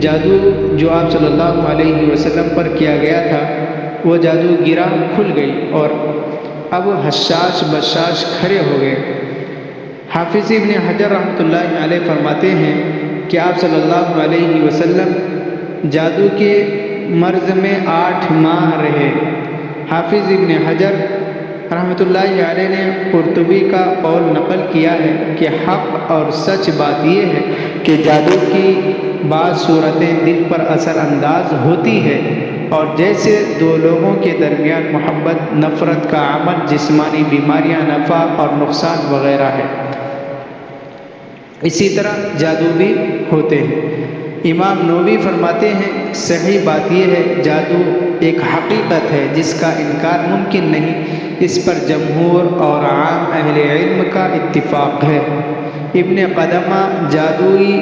جادو جو آپ صلی اللہ علیہ وسلم پر کیا گیا تھا وہ جادو گرا کھل گئی اور اب حشاش بشاش کھڑے ہو گئے۔ حافظ ابن حجر رحمۃ اللہ علیہ فرماتے ہیں کہ آپ صلی اللہ علیہ وسلم جادو کے مرض میں 8 ماہ رہے۔ حافظ ابن حجر رحمۃ اللہ علیہ نے قرطبی کا قول نقل کیا ہے کہ حق اور سچ بات یہ ہے کہ جادو کی بعض صورتیں دل پر اثر انداز ہوتی ہے، اور جیسے دو لوگوں کے درمیان محبت نفرت کا عمل جسمانی بیماریاں نفع اور نقصان وغیرہ ہے، اسی طرح جادو بھی ہوتے ہیں۔ امام نووی فرماتے ہیں صحیح بات یہ ہے جادو ایک حقیقت ہے جس کا انکار ممکن نہیں، اس پر جمہور اور عام اہل علم کا اتفاق ہے۔ ابن قدامہ جادوئی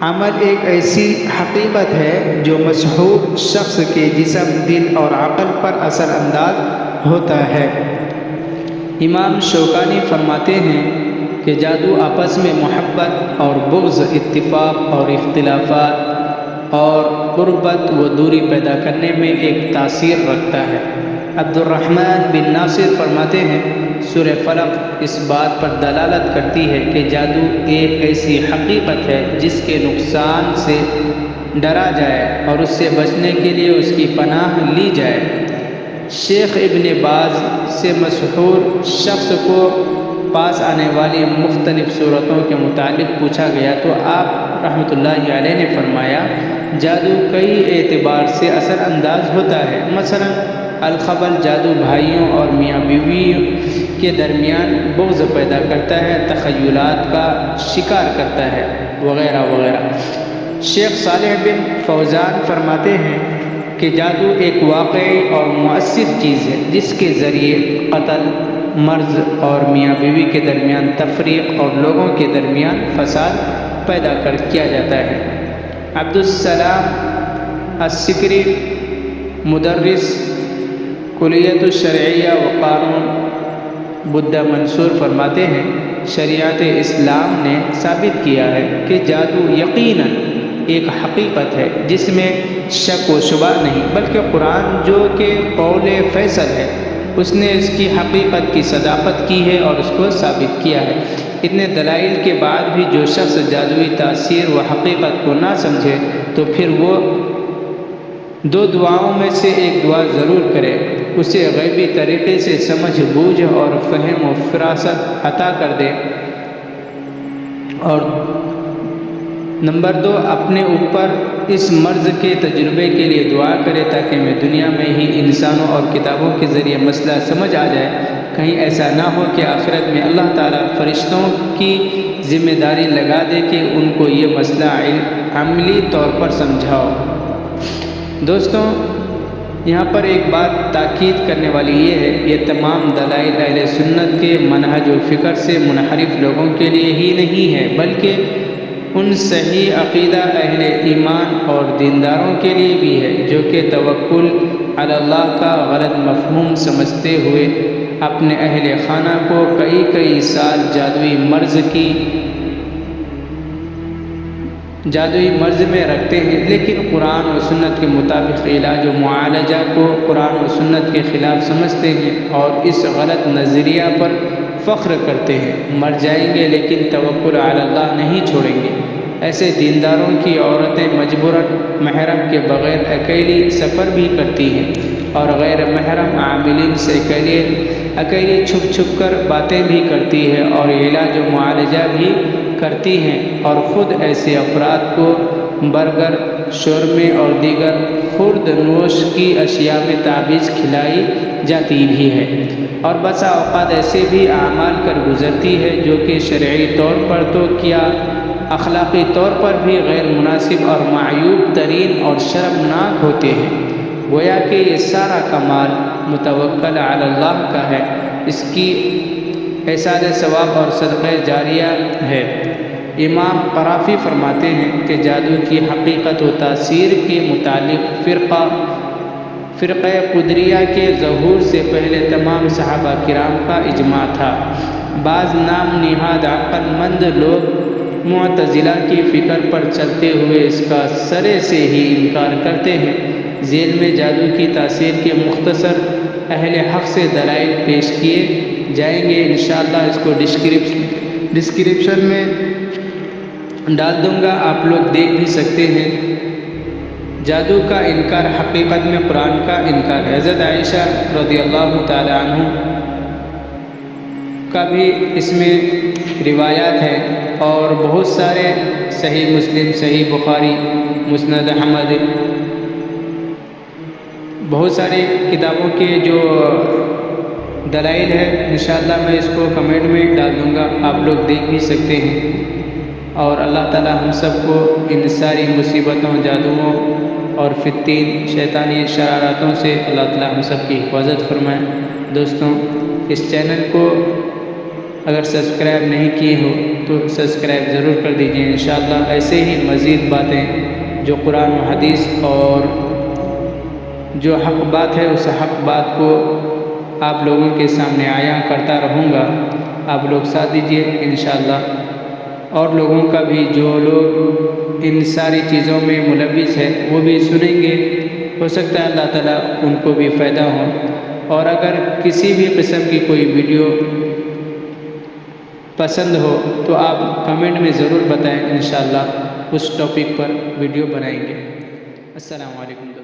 عمل ایک ایسی حقیقت ہے جو مسحور شخص کے جسم، دل اور عقل پر اثر انداز ہوتا ہے۔ امام شوکانی فرماتے ہیں کہ جادو آپس میں محبت اور بغض، اتفاق اور اختلافات اور قربت و دوری پیدا کرنے میں ایک تاثیر رکھتا ہے۔ عبد الرحمن بن ناصر فرماتے ہیں سورہ فلق اس بات پر دلالت کرتی ہے کہ جادو ایک ایسی حقیقت ہے جس کے نقصان سے ڈرا جائے اور اس سے بچنے کے لیے اس کی پناہ لی جائے۔ شیخ ابن باز سے مسحور شخص کو پاس آنے والی مختلف صورتوں کے متعلق پوچھا گیا تو آپ رحمۃ اللہ علیہ نے فرمایا جادو کئی اعتبار سے اثر انداز ہوتا ہے، مثلا الخبل جادو بھائیوں اور میاں بیوی کے درمیان بغض پیدا کرتا ہے، تخیلات کا شکار کرتا ہے، وغیرہ وغیرہ۔ شیخ صالح بن فوزان فرماتے ہیں کہ جادو ایک واقعی اور مؤثر چیز ہے جس کے ذریعے قتل، مرض اور میاں بیوی کے درمیان تفریق اور لوگوں کے درمیان فساد پیدا کیا جاتا ہے۔ عبدالسلام السکری مدرس کلیت الشرعیہ و قانون بدہ منصور فرماتے ہیں شریعت اسلام نے ثابت کیا ہے کہ جادو یقیناً ایک حقیقت ہے جس میں شک و شبہ نہیں، بلکہ قرآن جو کہ قول فیصل ہے اس نے اس کی حقیقت کی صداقت کی ہے اور اس کو ثابت کیا ہے۔ اتنے دلائل کے بعد بھی جو شخص جادوئی تاثیر و حقیقت کو نہ سمجھے تو پھر وہ 2 دعاؤں میں سے ایک دعا ضرور کرے، اسے غیبی طریقے سے سمجھ بوجھ اور فہم و فراست عطا کر دے، اور نمبر 2 اپنے اوپر اس مرض کے تجربے کے لیے دعا کرے تاکہ میں دنیا میں ہی انسانوں اور کتابوں کے ذریعے مسئلہ سمجھ آ جائے، کہیں ایسا نہ ہو کہ آخرت میں اللہ تعالیٰ فرشتوں کی ذمہ داری لگا دے کہ ان کو یہ مسئلہ عملی طور پر سمجھاؤ۔ دوستوں، یہاں پر ایک بات تاکید کرنے والی یہ ہے، یہ تمام دلائل اہل سنت کے منہج و فکر سے منحرف لوگوں کے لیے ہی نہیں ہے، بلکہ ان صحیح عقیدہ اہل ایمان اور دینداروں کے لیے بھی ہے جو کہ توکل علی اللہ کا غلط مفہوم سمجھتے ہوئے اپنے اہل خانہ کو کئی سال جادوئی مرض میں رکھتے ہیں، لیکن قرآن و سنت کے مطابق علاج و معالجہ کو قرآن و سنت کے خلاف سمجھتے ہیں اور اس غلط نظریہ پر فخر کرتے ہیں۔ مر جائیں گے لیکن توکل علی اللہ نہیں چھوڑیں گے۔ ایسے دینداروں کی عورتیں مجبوراً محرم کے بغیر اکیلی سفر بھی کرتی ہیں اور غیر محرم عاملین سے اکیلی چھپ کر باتیں بھی کرتی ہے اور علاج و معالجہ بھی کرتی ہیں، اور خود ایسے افراد کو برگر، شورمے اور دیگر خرد نوش کی اشیاء میں تعویذ کھلائی جاتی بھی ہے، اور بسا اوقات ایسے بھی اعمال کر گزرتی ہے جو کہ شرعی طور پر تو کیا اخلاقی طور پر بھی غیر مناسب اور معیوب ترین اور شرمناک ہوتے ہیں، گویا کہ یہ سارا کمال متوکل علی اللہ کا ہے، اس کی احصال ثواب اور صدقہ جاریہ ہے۔ امام قرافی فرماتے ہیں کہ جادو کی حقیقت و تاثیر کے متعلق فرقہ قدریہ کے ظہور سے پہلے تمام صحابہ کرام کا اجماع تھا۔ بعض نام نہاد عقل مند لوگ معتزلہ کی فکر پر چلتے ہوئے اس کا سرے سے ہی انکار کرتے ہیں۔ ذیل میں جادو کی تاثیر کے مختصر اہل حق سے دلائل پیش کیے جائیں گے۔ انشاءاللہ اس کو ڈسکرپشن میں ڈال دوں گا، آپ لوگ دیکھ بھی سکتے ہیں۔ جادو کا انکار حقیقت میں قرآن کا انکار ہے۔ حضرت عائشہ رضی اللہ تعالی عنہ کا بھی اس میں روایات ہیں، اور بہت سارے صحیح مسلم، صحیح بخاری، مسند احمد، بہت ساری کتابوں کے جو دلائل ہے، انشاءاللہ میں اس کو کمنٹ میں ڈال دوں گا، آپ لوگ دیکھ بھی سکتے ہیں۔ اور اللہ تعالی ہم سب کو ان ساری مصیبتوں، جادوؤں اور فتین، شیطانی شرارتوں سے اللہ تعالی ہم سب کی حفاظت فرمائے۔ دوستوں، اس چینل کو اگر سبسکرائب نہیں کیے ہو تو سبسکرائب ضرور کر دیجیے۔ انشاءاللہ ایسے ہی مزید باتیں جو قرآن و حدیث اور جو حق بات ہے اس حق بات کو آپ لوگوں کے سامنے عیاں کرتا رہوں گا، آپ لوگ ساتھ دیجیے انشاءاللہ۔ اور لوگوں کا بھی، جو لوگ ان ساری چیزوں میں ملوث ہے، وہ بھی سنیں گے، ہو سکتا ہے اللہ تعالیٰ ان کو بھی فائدہ ہو۔ اور اگر کسی بھی قسم کی کوئی ویڈیو پسند ہو تو آپ کمنٹ میں ضرور بتائیں، انشاءاللہ اس ٹاپک پر ویڈیو بنائیں گے۔ السلام علیکم۔